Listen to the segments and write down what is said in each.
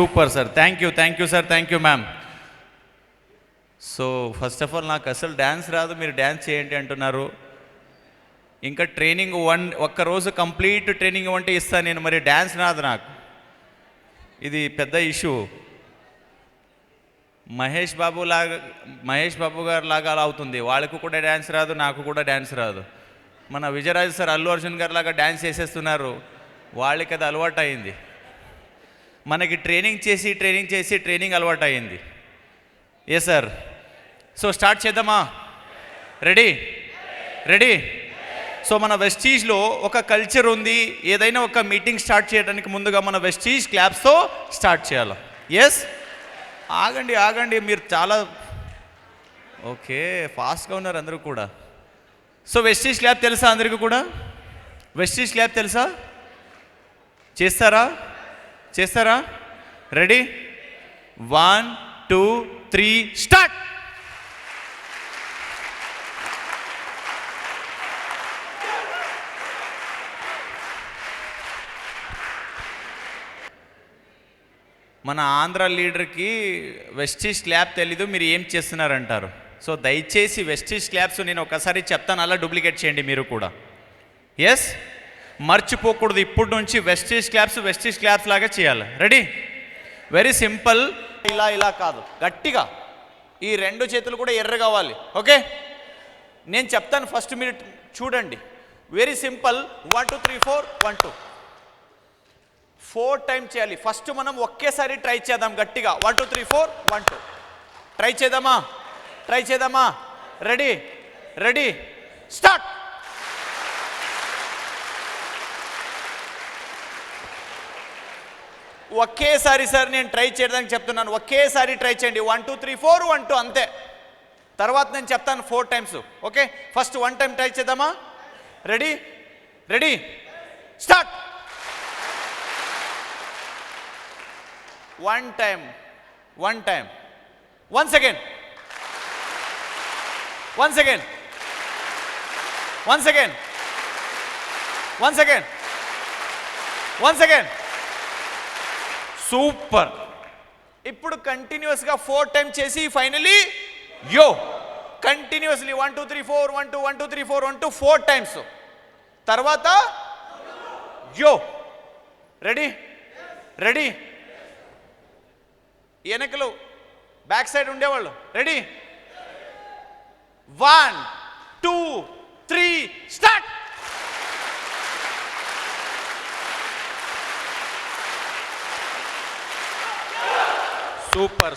Super sir, thank you sir, thank you ma'am. So first of all నాకు అసలు dance రాదు, మీరు dance చేయండి అంటున్నారు. ఇంకా ట్రైనింగ్ ఒక్కరోజు కంప్లీట్ ట్రైనింగ్ అంటే ఇస్తాను నేను, మరి డ్యాన్స్ రాదు నాకు, ఇది పెద్ద ఇష్యూ. మహేష్ బాబు గారు లాగా అలా అవుతుంది, వాళ్ళకు కూడా డ్యాన్స్ రాదు, నాకు కూడా డ్యాన్స్ రాదు. మన విజయరాజు సార్ అల్లు అర్జున్ గారు లాగా డ్యాన్స్ చేసేస్తున్నారు, వాళ్ళకి అది అలవాటు అయింది. మనకి ట్రైనింగ్ చేసి ట్రైనింగ్ అలవాటు అయింది. ఏ సార్, సో స్టార్ట్ చేద్దామా? రెడీ. సో మన వెస్టీజ్లో ఒక కల్చర్ ఉంది, ఏదైనా ఒక మీటింగ్ స్టార్ట్ చేయడానికి ముందుగా మన వెస్టీజ్ క్లాప్స్తో స్టార్ట్ చేయాలి. ఎస్, ఆగండి, మీరు చాలా ఓకే ఫాస్ట్గా ఉన్నారు అందరూ కూడా. సో వెస్టీజ్ క్లాప్ తెలుసా అందరికీ కూడా? వెస్టీజ్ క్లాప్ తెలుసా? చేస్తారా? Ready, 1 2 3 start. మన ఆంధ్ర లీడర్కి వెస్టీజ్ క్లాప్ తెలీదు, మీరు ఏం చేస్తున్నారంటారు. సో దయచేసి వెస్టీజ్ క్లాప్స్ నేను ఒకసారి చెప్తాను, అలా డూప్లికేట్ చేయండి మీరు కూడా. ఎస్, మర్చిపోకూడదు, ఇప్పటి నుంచి వెస్టీజ్ క్లాప్స్ లాగా చేయాలి. Ready, very simple. ఇలా కాదు, గట్టిగా ఈ రెండు చేతులు కూడా ఎర్ర కావాలి. ఓకే, నేను చెప్తాను, ఫస్ట్ మీరు చూడండి. వెరీ సింపుల్, 1 2 3 4 1 2 4 టైం చేయాలి. ఫస్ట్ మనం ఒకేసారి ట్రై చేద్దాం గట్టిగా. 1 2 3 4 1 2 ట్రై చేద్దామా? Ready start. ఒకేసారి సార్ నేను ట్రై చేయడానికి చెప్తున్నాను, ఒకేసారి ట్రై చేయండి. 1 2 3 4 1 2 అంతే. తర్వాత నేను చెప్తాను 4 times. Okay, first 1 time try చేద్దామా? Ready start. 1 time once again super. ఇప్పుడు కంటిన్యూస్గా 4 టైం చేసి ఫైనలీ యో కంటిన్యూస్లీ 1 2 3 4 1 2 1 2 3 4 1 2 4 టైమ్స్. తర్వాత యో. రెడీ వెనకలు బ్యాక్ సైడ్ ఉండేవాళ్ళు. Ready, 1 2 3 start. Super,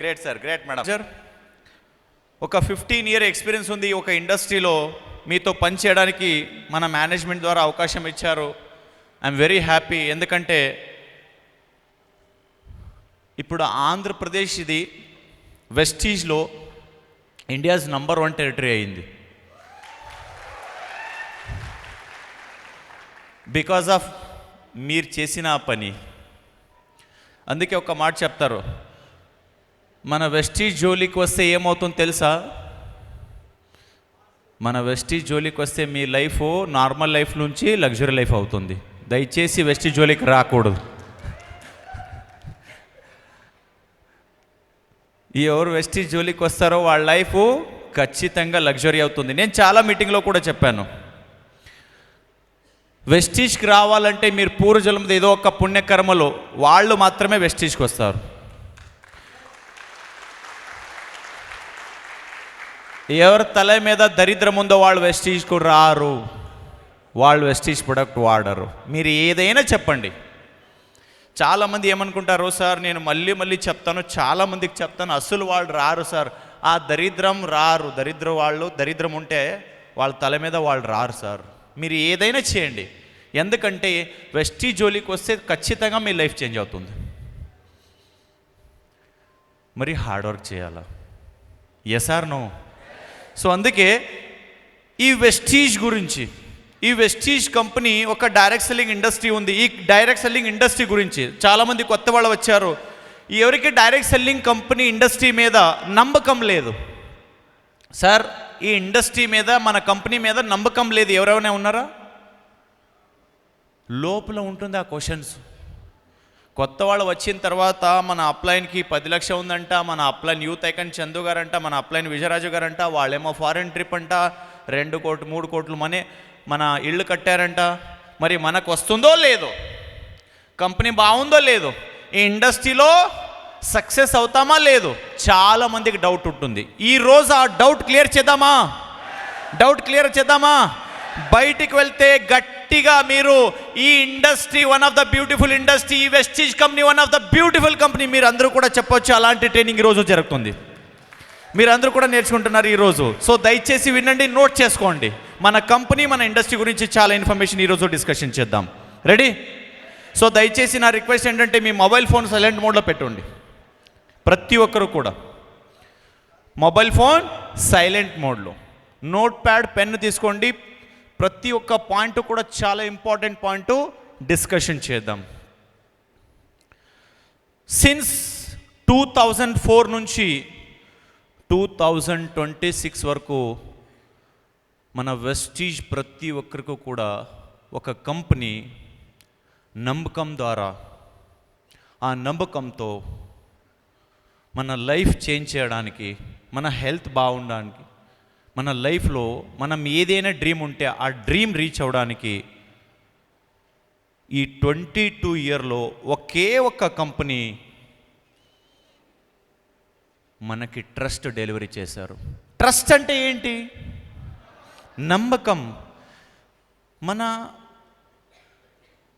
great sir, great madam. Sir ఒక 15 year ఎక్స్పీరియన్స్ ఉంది ఒక ఇండస్ట్రీలో, మీతో పనిచేయడానికి మన మేనేజ్మెంట్ ద్వారా అవకాశం ఇచ్చారు. ఐఎమ్ వెరీ హ్యాపీ, ఎందుకంటే ఇప్పుడు ఆంధ్రప్రదేశ్ ఇది వెస్టీజ్లో ఇండియాస్ నంబర్ 1 టెరిటరీ అయింది. బికాజ్ ఆఫ్ మీరు చేసిన పని. అందుకే ఒక మాట చెప్తారు, మన వెస్టీజ్ జోలికి వస్తే ఏమవుతుందో తెలుసా? మన వెస్టీజ్ జోలికి వస్తే మీ లైఫ్ నార్మల్ లైఫ్ నుంచి లగ్జరీ లైఫ్ అవుతుంది. దయచేసి వెస్టీజ్ జోలికి రాకూడదు. ఎవరు వెస్టీజ్ జోలికి వస్తారో వాళ్ళ లైఫ్ ఖచ్చితంగా లగ్జరీ అవుతుంది. నేను చాలా మీటింగ్లో కూడా చెప్పాను, వెస్టీజ్కి రావాలంటే మీరు పూర్వజన్మది ఏదో ఒక పుణ్యకర్మలో వాళ్ళు మాత్రమే వెస్టీజ్కి వస్తారు. ఎవరి తల మీద దరిద్రం ఉందో వాళ్ళు వెస్టీజ్కు రారు, వాళ్ళు వెస్టీజ్ ప్రొడక్ట్ వాడరు. మీరు ఏదైనా చెప్పండి. చాలామంది ఏమనుకుంటారు, సార్ నేను మళ్ళీ చెప్తాను, చాలామందికి చెప్తాను, అసలు వాళ్ళు రారు సార్, ఆ దరిద్రం రారు. దరిద్రం ఉంటే వాళ్ళ తల మీద వాళ్ళు రారు సార్. మీరు ఏదైనా చేయండి, ఎందుకంటే వెస్టీజ్ జోలికి వస్తే ఖచ్చితంగా మీ లైఫ్ చేంజ్ అవుతుంది. మరి హార్డ్ వర్క్ చేయాలా? Yes or no? సో అందుకే ఈ వెస్టీజ్ కంపెనీ ఒక డైరెక్ట్ సెల్లింగ్ ఇండస్ట్రీ ఉంది. ఈ డైరెక్ట్ సెల్లింగ్ ఇండస్ట్రీ గురించి చాలామంది కొత్త వాళ్ళు వచ్చారు. ఎవరికి డైరెక్ట్ సెల్లింగ్ కంపెనీ ఇండస్ట్రీ మీద నమ్మకం లేదు, సార్ ఈ ఇండస్ట్రీ మీద మన కంపెనీ మీద నమ్మకం లేదు, ఎవరైనా ఉన్నారా? లోపల ఉంటుంది ఆ కొత్త వాళ్ళు వచ్చిన తర్వాత మన అప్లైన్కి 10 లక్షలు ఉందంట, మన అప్లైన్ యూత్ ఐకన్ చందు గారంట, మన అప్లైన్ విజయరాజు గారంట, వాళ్ళేమో ఫారెన్ ట్రిప్ అంట, 2 కోట్లు 3 కోట్లు మన ఇళ్ళు కట్టారంట. మరి మనకు వస్తుందో లేదో, కంపెనీ బాగుందో లేదో, ఈ ఇండస్ట్రీలో సక్సెస్ అవుతామా లేదు, చాలామందికి డౌట్ ఉంటుంది. ఈరోజు ఆ డౌట్ క్లియర్ చేద్దామా? బయటికి వెళ్తే గట్టిగా మీరు ఈ industry one of the beautiful industry, ఈ Vestige company one of the beautiful company మీరు అందరూ కూడా చెప్పొచ్చు. అలాంటి ట్రైనింగ్ ఈరోజు జరుగుతుంది, మీరు అందరూ కూడా నేర్చుకుంటున్నారు ఈరోజు. సో దయచేసి వినండి, నోట్ చేసుకోండి. మన కంపెనీ, మన ఇండస్ట్రీ గురించి చాలా ఇన్ఫర్మేషన్ ఈరోజు డిస్కషన్ చేద్దాం. రెడీ? సో దయచేసి నా రిక్వెస్ట్ ఏంటంటే మీ మొబైల్ ఫోన్ సైలెంట్ మోడ్లో పెట్టుకోండి. ప్రతి ఒక్కరు కూడా మొబైల్ ఫోన్ సైలెంట్ మోడ్లో, నోట్ ప్యాడ్ పెన్ను తీసుకోండి. ప్రతి ఒక్క పాయింట్ కూడా చాలా ఇంపార్టెంట్ పాయింట్ డిస్కషన్ చేద్దాం. సిన్స్ 2004 నుంచి 2026 వరకు మన వెస్టీజ్ ప్రతి ఒక్కరికి కూడా ఒక కంపెనీ నమ్మకం ద్వారా, ఆ నమ్మకంతో మన లైఫ్ చేంజ్ చేయడానికి, మన హెల్త్ బాగుండడానికి, మన లైఫ్లో మనం ఏదైనా డ్రీమ్ ఉంటే ఆ డ్రీమ్ రీచ్ అవ్వడానికి ఈ 22 ఇయర్లో ఒకే ఒక్క కంపెనీ మనకి ట్రస్ట్ డెలివరీ చేశారు. ట్రస్ట్ అంటే ఏంటి? నమ్మకం. మన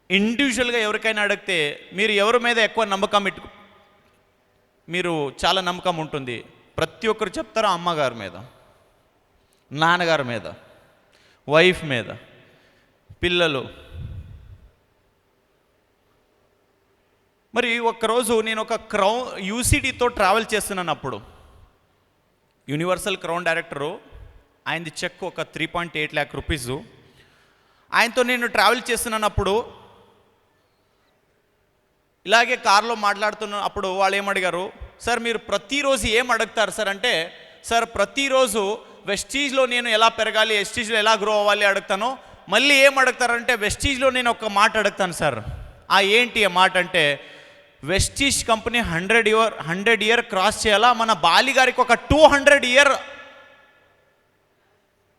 ఇండివిజువల్గా ఎవరికైనా అడిగితే మీరు ఎవరి మీద ఎక్కువ నమ్మకం మీరు చాలా నమ్మకం ఉంటుంది, ప్రతి ఒక్కరు చెప్తారు అమ్మగారి మీద, నాన్నగారి మీద, వైఫ్ మీద, పిల్లలు. మరి ఒక్కరోజు నేను ఒక యూసీడీతో ట్రావెల్ చేస్తున్నానప్పుడు యూనివర్సల్ క్రౌన్ డైరెక్టరు, ఆయనది చెక్ ఒక 3.8 lakh రూపీసు. ఆయనతో నేను ట్రావెల్ చేస్తున్నప్పుడు ఇలాగే కారులో మాట్లాడుతున్నప్పుడు వాళ్ళు ఏమడిగారు, సార్ మీరు ప్రతిరోజు ఏం అడుగుతారు సార్ అంటే, సార్ ప్రతిరోజు వెస్టీజ్లో నేను ఎలా పెరగాలి, వెస్టీజ్లో ఎలా గ్రో అవ్వాలి అడుగుతాను. మళ్ళీ ఏం అడుగుతారంటే, వెస్టీజ్లో నేను ఒక మాట అడుగుతాను సార్. ఏంటి ఆ మాట అంటే, వెస్టీజ్ కంపెనీ 100 ఇయర్ క్రాస్ చేయాలా, మన బాలి గారికి ఒక 200 ఇయర్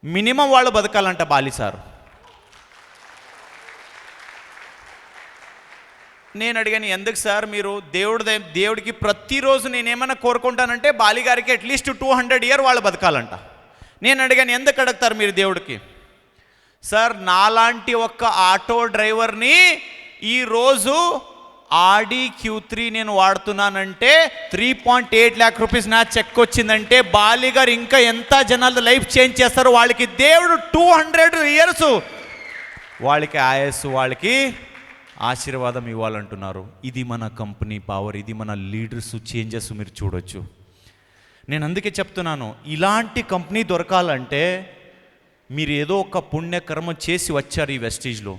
మినిమం వాళ్ళు బతకాలంట బాలి సార్. నేను అడిగాను, ఎందుకు సార్ మీరు దేవుడికి ప్రతిరోజు నేనేమైనా కోరుకుంటానంటే బాలిగారికి అట్లీస్ట్ 200 ఇయర్ వాళ్ళు బతకాలంట. నేను అడిగాను, ఎందుకు అడుగుతారు మీరు దేవుడికి? సార్ నాలాంటి ఒక్క ఆటో డ్రైవర్ని ఈరోజు ఆడి Q3 నేను వాడుతున్నానంటే 3.8 lakh రూపీస్ నా చెక్ వచ్చిందంటే బాలిగారు ఇంకా ఎంత జనాల లైఫ్ చేంజ్ చేస్తారు. వాళ్ళకి దేవుడు 200 ఇయర్స్ వాళ్ళకి ఆయస్సు, వాళ్ళకి ఆశీర్వాదం ఇవ్వాలంటున్నారు. ఇది మన కంపెనీ పవర్, ఇది మన లీడర్స్ చేంజెస్ మీరు చూడొచ్చు. నేను అందుకే చెప్తున్నాను, ఇలాంటి కంపెనీ దొరకాలంటే మీరు ఏదో ఒక పుణ్యకర్మ చేసి వచ్చారు ఈ వెస్టీజ్లో.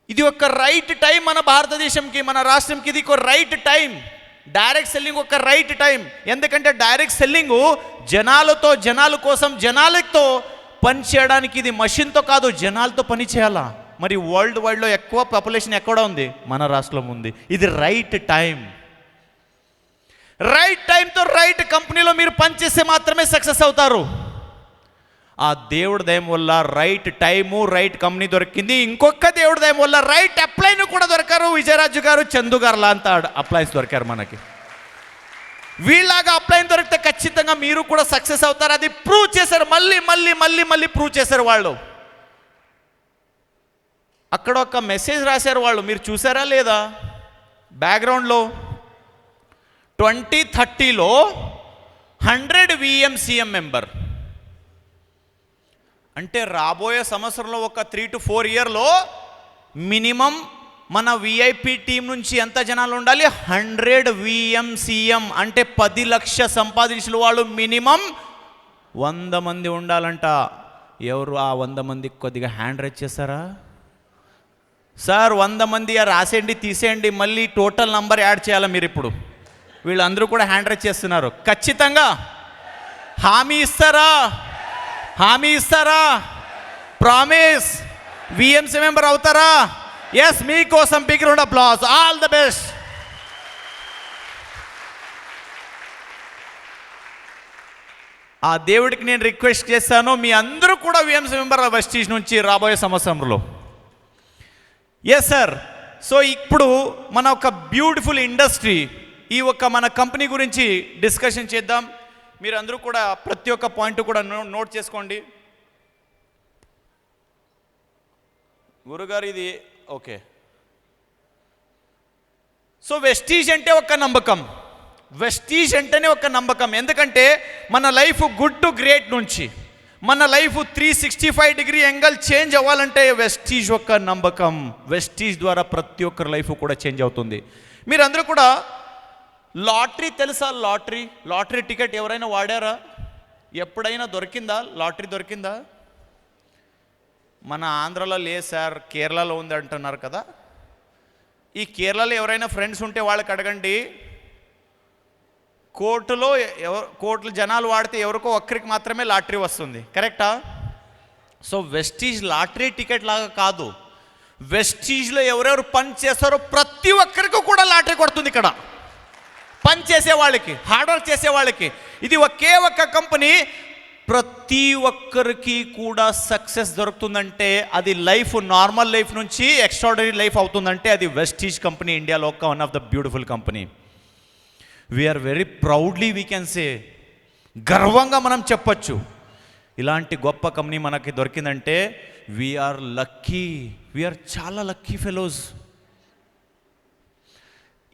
ఇది ఒక రైట్ టైం మన భారతదేశంకి, మన రాష్ట్రంకి. ఇది ఒక రైట్ టైం. డైరెక్ట్ సెల్లింగ్ ఒక రైట్ టైం. ఎందుకంటే డైరెక్ట్ సెల్లింగ్ జనాల కోసం జనాలతో పని చేయడానికి, ఇది మషిన్తో కాదు, జనాలతో పని చేయాలా. మరి వరల్డ్ వైడ్లో ఎక్కువ పాపులేషన్ ఎక్కడ ఉంది? మన రాష్ట్రంలో ఉంది. ఇది రైట్ టైం. రైట్ టైంతో రైట్ కంపెనీలో మీరు పనిచేస్తే మాత్రమే సక్సెస్ అవుతారు. ఆ దేవుడి దయం వల్ల రైట్ టైము, రైట్ కంపెనీ దొరికింది. ఇంకొక దేవుడి దయం వల్ల రైట్ అప్లైన్ కూడా దొరికారు. విజయరాజు గారు, చందు గారు లాంటి అప్లైన్స్ దొరికారు మనకి. వీళ్ళలాగా అప్లైన్ దొరికితే ఖచ్చితంగా మీరు కూడా సక్సెస్ అవుతారు. అది ప్రూవ్ చేశారు, మళ్ళీ ప్రూవ్ చేశారు వాళ్ళు. అక్కడ ఒక మెసేజ్ రాశారు వాళ్ళు, మీరు చూసారా లేదా? బ్యాక్గ్రౌండ్లో 2030లో 100 VMCM మెంబర్ అంటే రాబోయే సంవత్సరంలో ఒక 3 to 4 ఇయర్లో మినిమం మన VIP టీం నుంచి ఎంత జనాలు ఉండాలి? 100 VMCM అంటే 10 లక్షలు సంపాదించిన వాళ్ళు మినిమం 100 మంది ఉండాలంట. ఎవరు ఆ 100 మందికి కొద్దిగా హ్యాండ్ రైజ్ చేస్తారా? సార్ 100 మంది రాసేయండి, తీసేయండి, మళ్ళీ టోటల్ నంబర్ యాడ్ చేయాలి మీరు. ఇప్పుడు వీళ్ళందరూ కూడా హ్యాండ్ రైజ్ చేస్తున్నారు. ఖచ్చితంగా హామీ ఇస్తారా? ప్రామిస్ VMC మెంబర్ అవుతారా? ఎస్, మీకోసం big round applause. All the best. ఆ దేవుడికి నేను రిక్వెస్ట్ చేశాను, మీ అందరూ కూడా విఎంసీ మెంబర్ వెస్టీజ్ నుంచి రాబోయే సంవత్సరంలో. Yes sir. సో ఇప్పుడు మన ఒక బ్యూటిఫుల్ ఇండస్ట్రీ, ఈ ఒక్క మన కంపెనీ గురించి డిస్కషన్ చేద్దాం. మీరు అందరూ కూడా ప్రతి ఒక్క పాయింట్ కూడా నోట్ చేసుకోండి. గురుగారు ఇది ఓకే. సో వెస్టీజ్ అంటే ఒక నమ్మకం, వెస్టీజ్ అంటేనే ఒక నమ్మకం. ఎందుకంటే మన లైఫ్ గుడ్ టు గ్రేట్ నుంచి మన లైఫ్ 365 డిగ్రీ యాంగిల్ చేంజ్ అవ్వాలంటే వెస్టీజ్ ఒక నమ్మకం. వెస్టీజ్ ద్వారా ప్రతి ఒక్కరి లైఫ్ కూడా చేంజ్ అవుతుంది. మీరందరూ కూడా లాటరీ తెలుసా? లాటరీ టికెట్ ఎవరైనా వాడారా? ఎప్పుడైనా దొరికిందా? లాటరీ దొరికిందా? మన ఆంధ్రలో లేదు సార్, కేరళలో ఉంది అంటున్నారు కదా. ఈ కేరళలో ఎవరైనా ఫ్రెండ్స్ ఉంటే వాళ్ళకి అడగండి, కోట్లు జనాలు వాడితే ఎవరికో ఒక్కరికి మాత్రమే లాటరీ వస్తుంది. కరెక్టా? సో వెస్టీజ్ లాటరీ టికెట్ లాగా కాదు. వెస్టీజ్లో ఎవరెవరు పని చేస్తారో ప్రతి ఒక్కరికి కూడా లాటరీ కొడుతుంది. ఇక్కడ పని చేసే వాళ్ళకి, హార్డ్ వర్క్ చేసే వాళ్ళకి. ఇది ఒకే ఒక్క కంపెనీ ప్రతి ఒక్కరికి కూడా సక్సెస్ దొరుకుతుందంటే అది లైఫ్, నార్మల్ లైఫ్ నుంచి ఎక్స్ట్రాడనరీ లైఫ్ అవుతుందంటే అది వెస్టీజ్ కంపెనీ, ఇండియాలో ఒక one of the beautiful company. We are very proudly we can say, గర్వంగా మనం చెప్పచ్చు, ఇలాంటి గొప్ప కంపెనీ మనకి దొరికిందంటే వీఆర్ లక్కీ, వీఆర్ చాలా లక్కీ ఫెలోస్.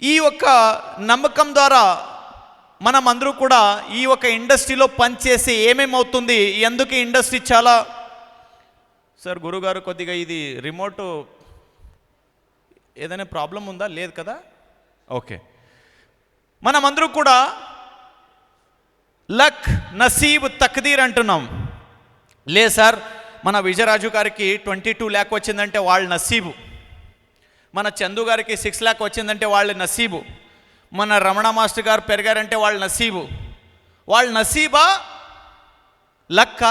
ఈ ఒక్క నమ్మకం ద్వారా మనం అందరూ కూడా ఈ ఒక ఇండస్ట్రీలో పనిచేసి ఏమేమవుతుంది, ఎందుకు ఇండస్ట్రీ చాలా. సార్ గురుగారు కొద్దిగా ఇది రిమోట్ ఏదైనా ప్రాబ్లం ఉందా? లేదు కదా, ఓకే. మనమందరూ కూడా లక్, నసీబ్, తక్దీర్ అంటున్నాం. లేదు సార్, మన విజయరాజు గారికి 22 lakh వచ్చిందంటే వాళ్ళ నసీబు, మన చందు గారికి 6 lakh వచ్చిందంటే వాళ్ళ నసీబు, మన రమణ మాస్టర్ గారు పెరిగారంటే వాళ్ళ నసీబు. వాళ్ళ నసీబా లక్క?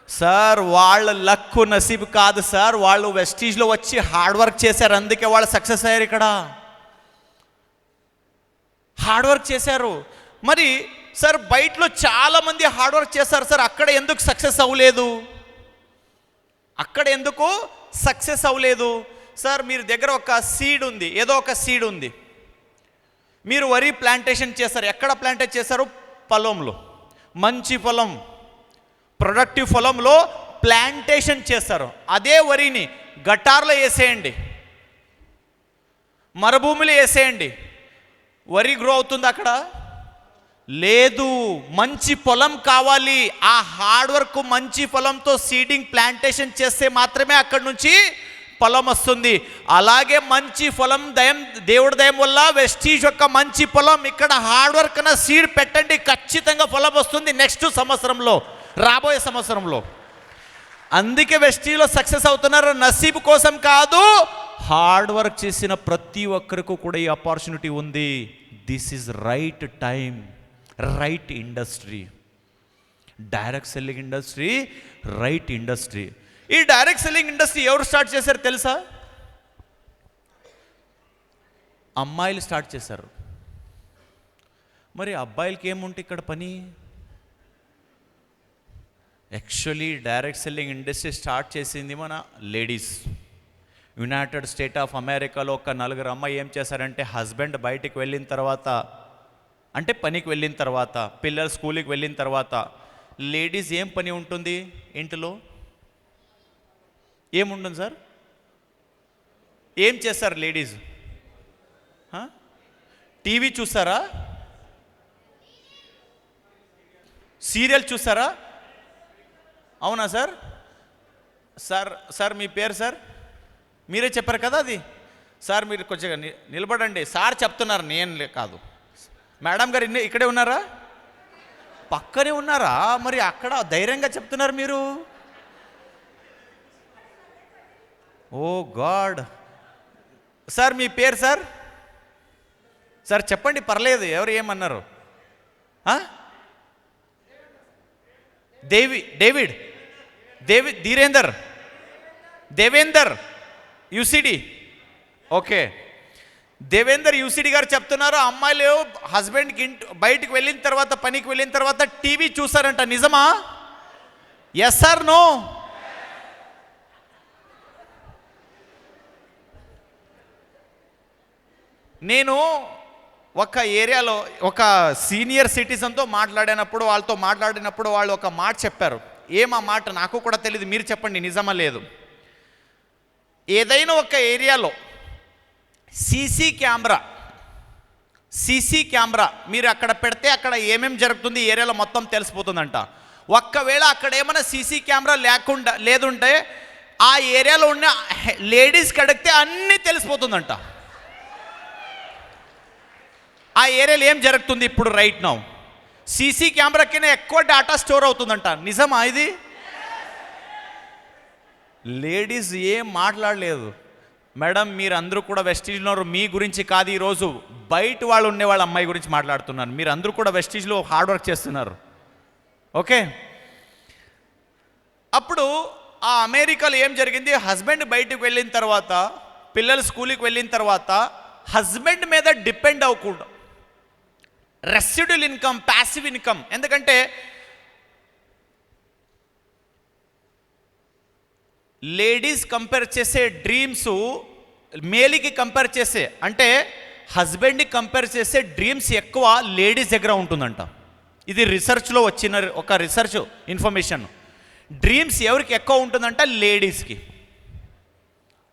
సార్ వాళ్ళ లక్కు నసీబు కాదు సార్, వాళ్ళు వెస్టీజ్లో వచ్చి హార్డ్ వర్క్ చేశారు, అందుకే వాళ్ళు సక్సెస్ అయ్యారు. ఇక్కడ హార్డ్ వర్క్ చేశారు. మరి సార్ బయటలో చాలామంది హార్డ్ వర్క్ చేశారు సార్, అక్కడ ఎందుకు సక్సెస్ అవ్వలేదు? అక్కడ ఎందుకు సక్సెస్ అవ్వలేదు? సార్ మీరు దగ్గర ఒక సీడ్ ఉంది, ఏదో ఒక సీడ్ ఉంది, మీరు వరి ప్లాంటేషన్ చేశారు. ఎక్కడ ప్లాంటేషన్ చేశారు? పొలంలో, మంచి పొలం, ప్రొడక్టివ్ పొలంలో ప్లాంటేషన్ చేస్తారు. అదే వరిని గటార్లో వేసేయండి, మరుభూమిలో వేసేయండి, వరి గ్రో అవుతుంది అక్కడ? లేదు. మంచి పొలం కావాలి. ఆ హార్డ్ వర్క్, మంచి పొలంతో సీడింగ్ ప్లాంటేషన్ చేస్తే మాత్రమే అక్కడ నుంచి పొలం వస్తుంది. అలాగే మంచి పొలం దేవుడి దయం వల్ల వెస్టీజ్ యొక్క మంచి పొలం, ఇక్కడ హార్డ్ వర్క్ అన్న సీడ్ పెట్టండి, ఖచ్చితంగా పొలం వస్తుంది నెక్స్ట్ సంవత్సరంలో, రాబోయే సంవత్సరంలో. అందుకే వెస్టీజ్లో సక్సెస్ అవుతున్నారు, నసీబ్ కోసం కాదు, హార్డ్ వర్క్ చేసిన ప్రతి ఒక్కరికి కూడా ఈ ఆపర్చునిటీ ఉంది. This is right time, right industry, direct selling industry, right industry. ఈ డైరెక్ట్ సెల్లింగ్ ఇండస్ట్రీ ఎవరు స్టార్ట్ చేశారు తెలుసా? అమ్మాయిలు స్టార్ట్ చేశారు. మరి అబ్బాయిలకి ఏముంటే ఇక్కడ పని? Actually direct selling industry start చేసింది మన లేడీస్. యునైటెడ్ స్టేట్ ఆఫ్ అమెరికాలో ఒక 4 అమ్మాయి ఏం చేశారంటే, హస్బెండ్ బయటికి వెళ్ళిన తర్వాత, అంటే పనికి వెళ్ళిన తర్వాత, పిల్లలు స్కూల్కి వెళ్ళిన తర్వాత, లేడీస్ ఏం పని ఉంటుంది ఇంట్లో? ఏముంటుంది సార్? ఏం చేస్తారు లేడీస్? టీవీ చూస్తారా? సీరియల్ చూస్తారా? అవునా సార్? సార్ మీ పేరు సార్? మీరే చెప్పారు కదా అది. సార్ మీరు కొంచెం నిలబడండి, సార్ చెప్తున్నారు, నేను కాదు. మేడం గారు ఇక్కడే ఉన్నారా? పక్కనే ఉన్నారా? మరి అక్కడ ధైర్యంగా చెప్తున్నారు మీరు. ఓ గాడ్. సార్ మీ పేరు సార్? సార్ చెప్పండి, పర్లేదు, ఎవరు ఏమన్నారు? David Dhirender. Devender UCD. Okay, Devender UCD గారు చెప్తున్నారు, అమ్మాయిలు హస్బెండ్కి బయటికి వెళ్ళిన తర్వాత, పనికి వెళ్ళిన తర్వాత టీవీ చూసారంట. నిజమా? Yes or no? నేను ఒక ఏరియాలో ఒక సీనియర్ సిటిజన్తో వాళ్ళతో మాట్లాడినప్పుడు వాళ్ళు ఒక మాట చెప్పారు. ఏమా మాట నాకు కూడా తెలియదు, మీరు చెప్పండి నిజమా లేదు. ఏదైనా ఒక ఏరియాలో సీసీ కెమెరా మీరు అక్కడ పెడితే అక్కడ ఏమేమి జరుగుతుంది ఏరియాలో మొత్తం తెలిసిపోతుందంట. ఒక్కవేళ అక్కడ ఏమైనా సీసీ కెమెరా లేదుంటే ఆ ఏరియాలో ఉన్న లేడీస్కి అడిగితే అన్నీ తెలిసిపోతుందంట. ఆ ఏరియాలో ఏం జరుగుతుంది ఇప్పుడు రైట్ నౌ. సీసీ కెమెరా కింద ఎక్కువ డేటా స్టోర్ అవుతుందంట. నిజమా ఇది? లేడీస్ ఏం మాట్లాడలేదు. మేడం మీరు అందరూ కూడా వెస్టీజ్లో, మీ గురించి కాదు ఈరోజు, బయట వాళ్ళు ఉండే వాళ్ళ అమ్మాయి గురించి మాట్లాడుతున్నారు. మీరు అందరూ కూడా వెస్టీజ్లో హార్డ్ వర్క్ చేస్తున్నారు. ఓకే, అప్పుడు ఆ అమెరికాలో ఏం జరిగింది, హస్బెండ్ బయటకు వెళ్ళిన తర్వాత, పిల్లలు స్కూల్కి వెళ్ళిన తర్వాత హస్బెండ్ మీద డిపెండ్ అవ్వకూడదు. Residual income, passive income. ఎందుకంటే లేడీస్ కంపేర్ చేసే డ్రీమ్స్ మేల్కి కంపేర్ చేసే, అంటే హస్బెండ్కి కంపేర్ చేసే డ్రీమ్స్ ఎక్కువ లేడీస్ దగ్గర ఉంటుందంట. ఇది రీసెర్చ్లో వచ్చిన ఒక రీసెర్చ్ ఇన్ఫర్మేషన్. డ్రీమ్స్ ఎవరికి ఎక్కువ ఉంటుందంట? లేడీస్కి.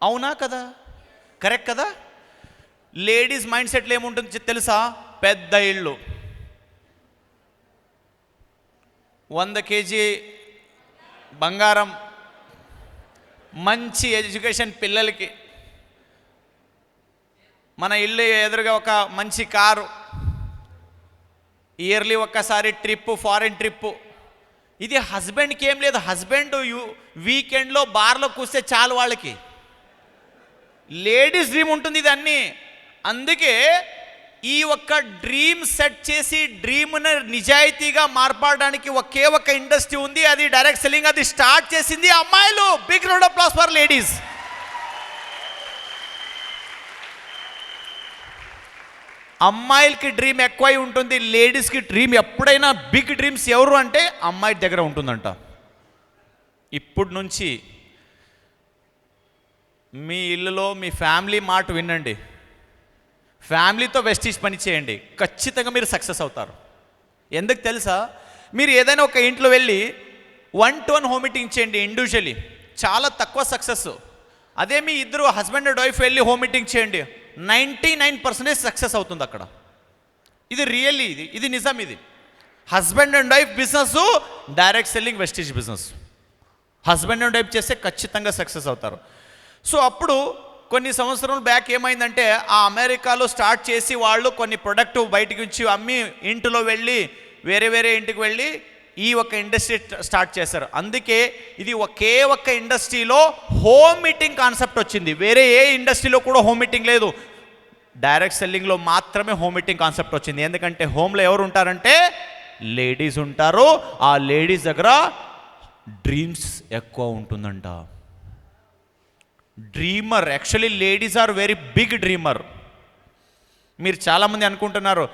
అవునా కదా? కరెక్ట్ కదా? లేడీస్ మైండ్ సెట్లో ఏముంటుంది తెలుసా? పెద్ద ఇళ్ళు, 100 కేజీ బంగారం, మంచి ఎడ్యుకేషన్ పిల్లలకి, మన ఇల్లు ఎదురుగా ఒక మంచి కారు, ఇయర్లీ ఒక్కసారి ట్రిప్పు, ఫారిన్ ట్రిప్పు. ఇది హస్బెండ్కి ఏం లేదు. హస్బెండ్ వీకెండ్లో బార్లో కూస్తే చాలు వాళ్ళకి. లేడీస్ డ్రీమ్ ఉంటుంది ఇది అన్నీ. అందుకే ఈ ఒక్క డ్రీమ్ సెట్ చేసి డ్రీమ్ను నిజాయితీగా మార్పడానికి ఒకే ఒక ఇండస్ట్రీ ఉంది, అది డైరెక్ట్ సెల్లింగ్. అది స్టార్ట్ చేసింది అమ్మాయిలు. Big round of applause for ladies. అమ్మాయిలకి డ్రీమ్ ఎక్కువై ఉంటుంది, లేడీస్కి డ్రీమ్ ఎప్పుడైనా బిగ్ డ్రీమ్స్ ఎవరు అంటే అమ్మాయి దగ్గర ఉంటుందంట. ఇప్పుడు నుంచి మీ ఇల్లులో మీ ఫ్యామిలీ మాట వినండి, ఫ్యామిలీతో వెస్టీజ్ పని చేయండి, ఖచ్చితంగా మీరు సక్సెస్ అవుతారు. ఎందుకు తెలుసా? మీరు ఏదైనా ఒక ఇంట్లో వెళ్ళి 1-to-1 హోమ్ మీటింగ్ చేయండి ఇండివిజువల్లీ, చాలా తక్కువ సక్సెస్. అదే మీ ఇద్దరు హస్బెండ్ అండ్ వైఫ్ వెళ్ళి హోమ్ మీటింగ్ చేయండి, 99% సక్సెస్ అవుతుంది అక్కడ. ఇది రియల్లీ, ఇది నిజం. ఇది husband and wife business, direct selling Vestige business. Husband and wife చేస్తే ఖచ్చితంగా సక్సెస్ అవుతారు. సో అప్పుడు కొన్ని సంవత్సరాల బ్యాక్ ఏమైందంటే, ఆ అమెరికాలో స్టార్ట్ చేసి వాళ్ళు కొన్ని ప్రొడక్ట్ బయటకు నుంచి అమ్మి ఇంటిలో వెళ్ళి వేరే ఇంటికి వెళ్ళి ఈ ఒక ఇండస్ట్రీ స్టార్ట్ చేశారు. అందుకే ఇది ఒకే ఒక్క ఇండస్ట్రీలో హోమ్ మీటింగ్ కాన్సెప్ట్ వచ్చింది. వేరే ఏ ఇండస్ట్రీలో కూడా హోమ్ మీటింగ్ లేదు, డైరెక్ట్ సెల్లింగ్లో మాత్రమే హోమ్ మీటింగ్ కాన్సెప్ట్ వచ్చింది. ఎందుకంటే హోమ్లో ఎవరు ఉంటారంటే లేడీస్ ఉంటారు. ఆ లేడీస్ దగ్గర డ్రీమ్స్ ఎక్కువ ఉంటుందంట. Dreamer, actually ladies are very big dreamer. మీరు చాలామంది అనుకుంటున్నారు,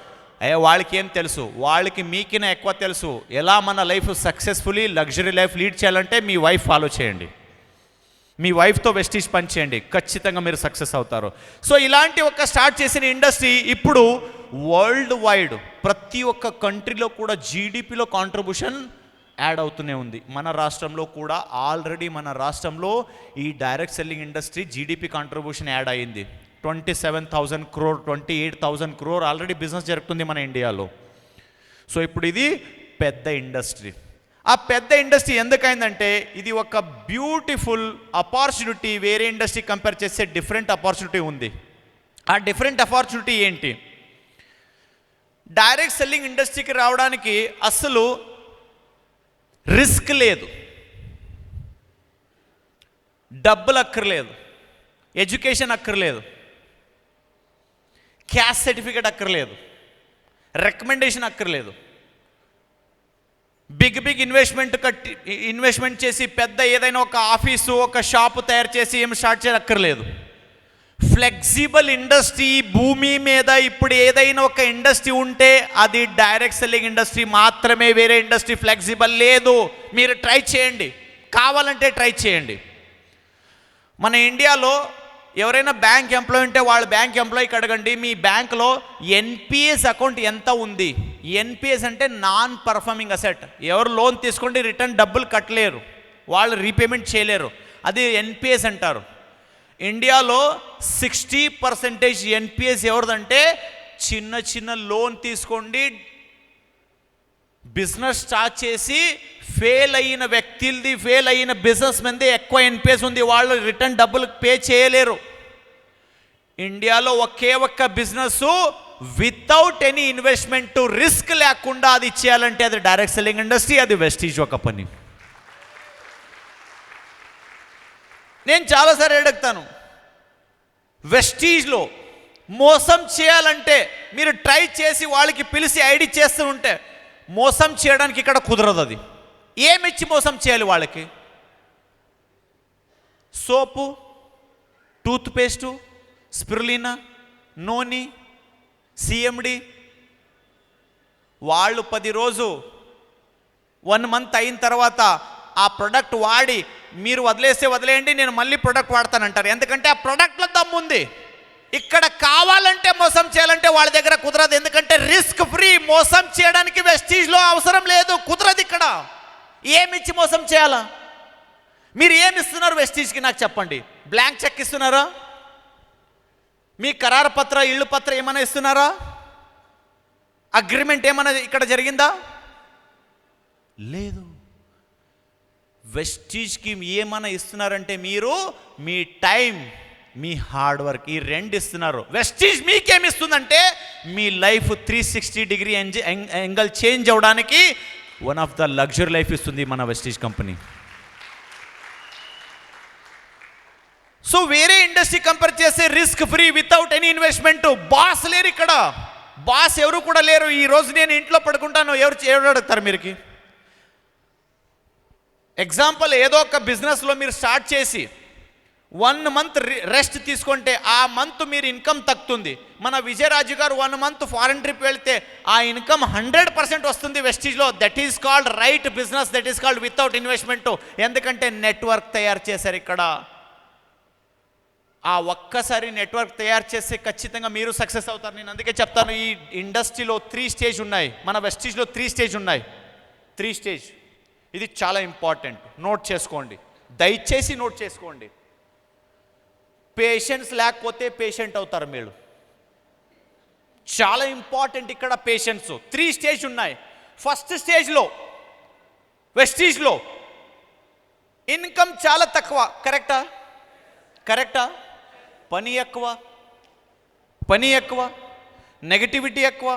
అయ్యో వాళ్ళకి ఏం తెలుసు, వాళ్ళకి మీకినా ఎక్కువ తెలుసు. ఎలా మన life successfully luxury life lead చేయాలంటే మీ వైఫ్ ఫాలో చేయండి, మీ వైఫ్తో వెస్టీజ్ పని చేయండి, ఖచ్చితంగా మీరు సక్సెస్ అవుతారు. సో ఇలాంటి ఒక స్టార్ట్ చేసిన ఇండస్ట్రీ ఇప్పుడు వరల్డ్ వైడ్ ప్రతి ఒక్క కంట్రీలో కూడా జీడిపిలో కాంట్రిబ్యూషన్ యాడ్ అవుతూనే ఉంది. మన రాష్ట్రంలో కూడా ఆల్రెడీ మన రాష్ట్రంలో ఈ direct selling industry GDP contribution add అయ్యింది. 27,000 crore, 28,000 crore ఆల్రెడీ బిజినెస్ జరుగుతుంది మన ఇండియాలో. సో ఇప్పుడు ఇది పెద్ద ఇండస్ట్రీ. ఆ పెద్ద ఇండస్ట్రీ ఎందుకైందంటే ఇది ఒక బ్యూటిఫుల్ ఆపర్చునిటీ. వేరే ఇండస్ట్రీ కంపేర్ చేస్తే డిఫరెంట్ ఆపర్చునిటీ ఉంది. ఆ డిఫరెంట్ ఆపర్చునిటీ ఏంటి? డైరెక్ట్ సెల్లింగ్ ఇండస్ట్రీకి రావడానికి అసలు రిస్క్ లేదు, డబ్బులు అక్కర్లేదు, ఎడ్యుకేషన్ అక్కర్లేదు, క్యాస్ట్ సర్టిఫికేట్ అక్కర్లేదు, రికమెండేషన్ అక్కర్లేదు. బిగ్ ఇన్వెస్ట్మెంట్ చేసి పెద్ద ఏదైనా ఒక ఆఫీసు ఒక షాపు తయారు చేసి ఏమి స్టార్ట్ చేయక్కర్లేదు. ఫ్లెక్సిబుల్ ఇండస్ట్రీ భూమి మీద ఇప్పుడు ఏదైనా ఒక ఇండస్ట్రీ ఉంటే అది డైరెక్ట్ సెల్లింగ్ ఇండస్ట్రీ మాత్రమే, వేరే ఇండస్ట్రీ ఫ్లెక్సిబుల్ లేదు. మీరు ట్రై చేయండి, కావాలంటే ట్రై చేయండి. మన ఇండియాలో ఎవరైనా బ్యాంక్ ఎంప్లాయీ ఉంటే వాళ్ళ బ్యాంక్ ఎంప్లాయీకి అడగండి, మీ బ్యాంక్లో ఎన్పిఎస్ అకౌంట్ ఎంత ఉంది. ఎన్పిఎస్ అంటే నాన్ పర్ఫార్మింగ్ అసెట్. ఎవరు లోన్ తీసుకోండి రిటర్న్ డబ్బులు కట్టలేరు, వాళ్ళు రీపేమెంట్ చేయలేరు, అది ఎన్పిఎస్ అంటారు. ఇండియాలో 60% ఎన్పిఎస్ ఎవరిదంటే చిన్న లోన్ తీసుకోండి, బిజినెస్ స్టార్ట్ చేసి ఫెయిల్ అయిన వ్యక్తులది, ఫెయిల్ అయిన బిజినెస్ మెన్ది ఎక్కువ ఎన్పిఎస్ ఉంది, వాళ్ళు రిటర్న్ డబ్బులు పే చేయలేరు. ఇండియాలో ఒక్క business without any investment risk లేకుండా అది చేయాలంటే అది డైరెక్ట్ సెల్లింగ్ ఇండస్ట్రీ, అది వెస్టీజ్ ఒక పని. నేను చాలాసార్లు అడుగుతాను, వెస్టీజ్లో మోసం చేయాలంటే మీరు ట్రై చేసి వాళ్ళకి పిలిచి ఐడి చేస్తూ ఉంటే మోసం చేయడానికి ఇక్కడ కుదరదు. అది ఏమిచ్చి మోసం చేయాలి వాళ్ళకి? సోపు, టూత్పేస్టు, స్పిరులినా, నూనె, సిఎండి. వాళ్ళు 10 రోజు 1 మంత్ అయిన తర్వాత ఆ ప్రొడక్ట్ వాడి మీరు వదిలేయండి, నేను మళ్ళీ ప్రొడక్ట్ వాడతానంటారు. ఎందుకంటే ఆ ప్రొడక్ట్లో దమ్ముంది. ఇక్కడ కావాలంటే మోసం చేయాలంటే వాళ్ళ దగ్గర కుదరదు, ఎందుకంటే రిస్క్ ఫ్రీ. మోసం చేయడానికి వెస్టీజ్లో అవసరం లేదు, కుదరదు. ఇక్కడ ఏమిచ్చి మోసం చేయాలా? మీరు ఏమి ఇస్తున్నారు వెస్టీజ్కి నాకు చెప్పండి? బ్లాంక్ చెక్ ఇస్తున్నారా? మీ ఖరారు పత్ర, ఇళ్ళు పత్ర ఏమైనా ఇస్తున్నారా? అగ్రిమెంట్ ఏమైనా ఇక్కడ జరిగిందా? లేదు. వెస్టీజ్కి ఏమైనా ఇస్తున్నారంటే మీరు మీ టైం, మీ హార్డ్ వర్క్, ఈ 2 ఇస్తున్నారు. వెస్టీజ్ మీకేమి ఇస్తుందంటే మీ లైఫ్ 360 డిగ్రీ యాంగిల్ చేంజ్ అవ్వడానికి one of the luxury life ఇస్తుంది మన వెస్టీజ్ కంపెనీ. సో వేరే ఇండస్ట్రీ కంపేర్ చేస్తే risk free, without any investment. Boss లేరు ఇక్కడ, బాస్ ఎవరు కూడా లేరు. ఈ రోజు నేను ఇంట్లో పడుకుంటాను, ఎవరు అడుగుతారు మీరుకి? ఎగ్జాంపుల్, ఏదో ఒక బిజినెస్లో మీరు స్టార్ట్ చేసి 1 మంత్ రెస్ట్ తీసుకుంటే ఆ మంత్ మీరు ఇన్కమ్ తగ్గుతుంది. మన విజయరాజు గారు 1 మంత్ ఫారెన్ ట్రిప్ వెళ్తే ఆ ఇన్కమ్ 100% వస్తుంది వెస్టీజ్లో. That is called right business, that is called without investment. ఎందుకంటే నెట్వర్క్ తయారు చేశారు ఇక్కడ. ఆ ఒక్కసారి నెట్వర్క్ తయారు చేస్తే ఖచ్చితంగా మీరు సక్సెస్ అవుతారు. నేను అందుకే చెప్తాను, ఈ ఇండస్ట్రీలో 3 స్టేజ్ ఉన్నాయి, మన వెస్టీజ్లో 3 స్టేజ్ ఉన్నాయి. 3 స్టేజ్, ఇది చాలా ఇంపార్టెంట్, నోట్ చేసుకోండి, దయచేసి నోట్ చేసుకోండి. పేషెన్స్ లేకపోతే పేషెంట్ అవుతారు మీరు. చాలా ఇంపార్టెంట్ ఇక్కడ పేషెన్స్. 3 స్టేజ్ ఉన్నాయి. ఫస్ట్ స్టేజ్లో వెస్టీజ్లో ఇన్కమ్ చాలా తక్కువ. కరెక్టా? పని ఎక్కువ, నెగటివిటీ ఎక్కువ.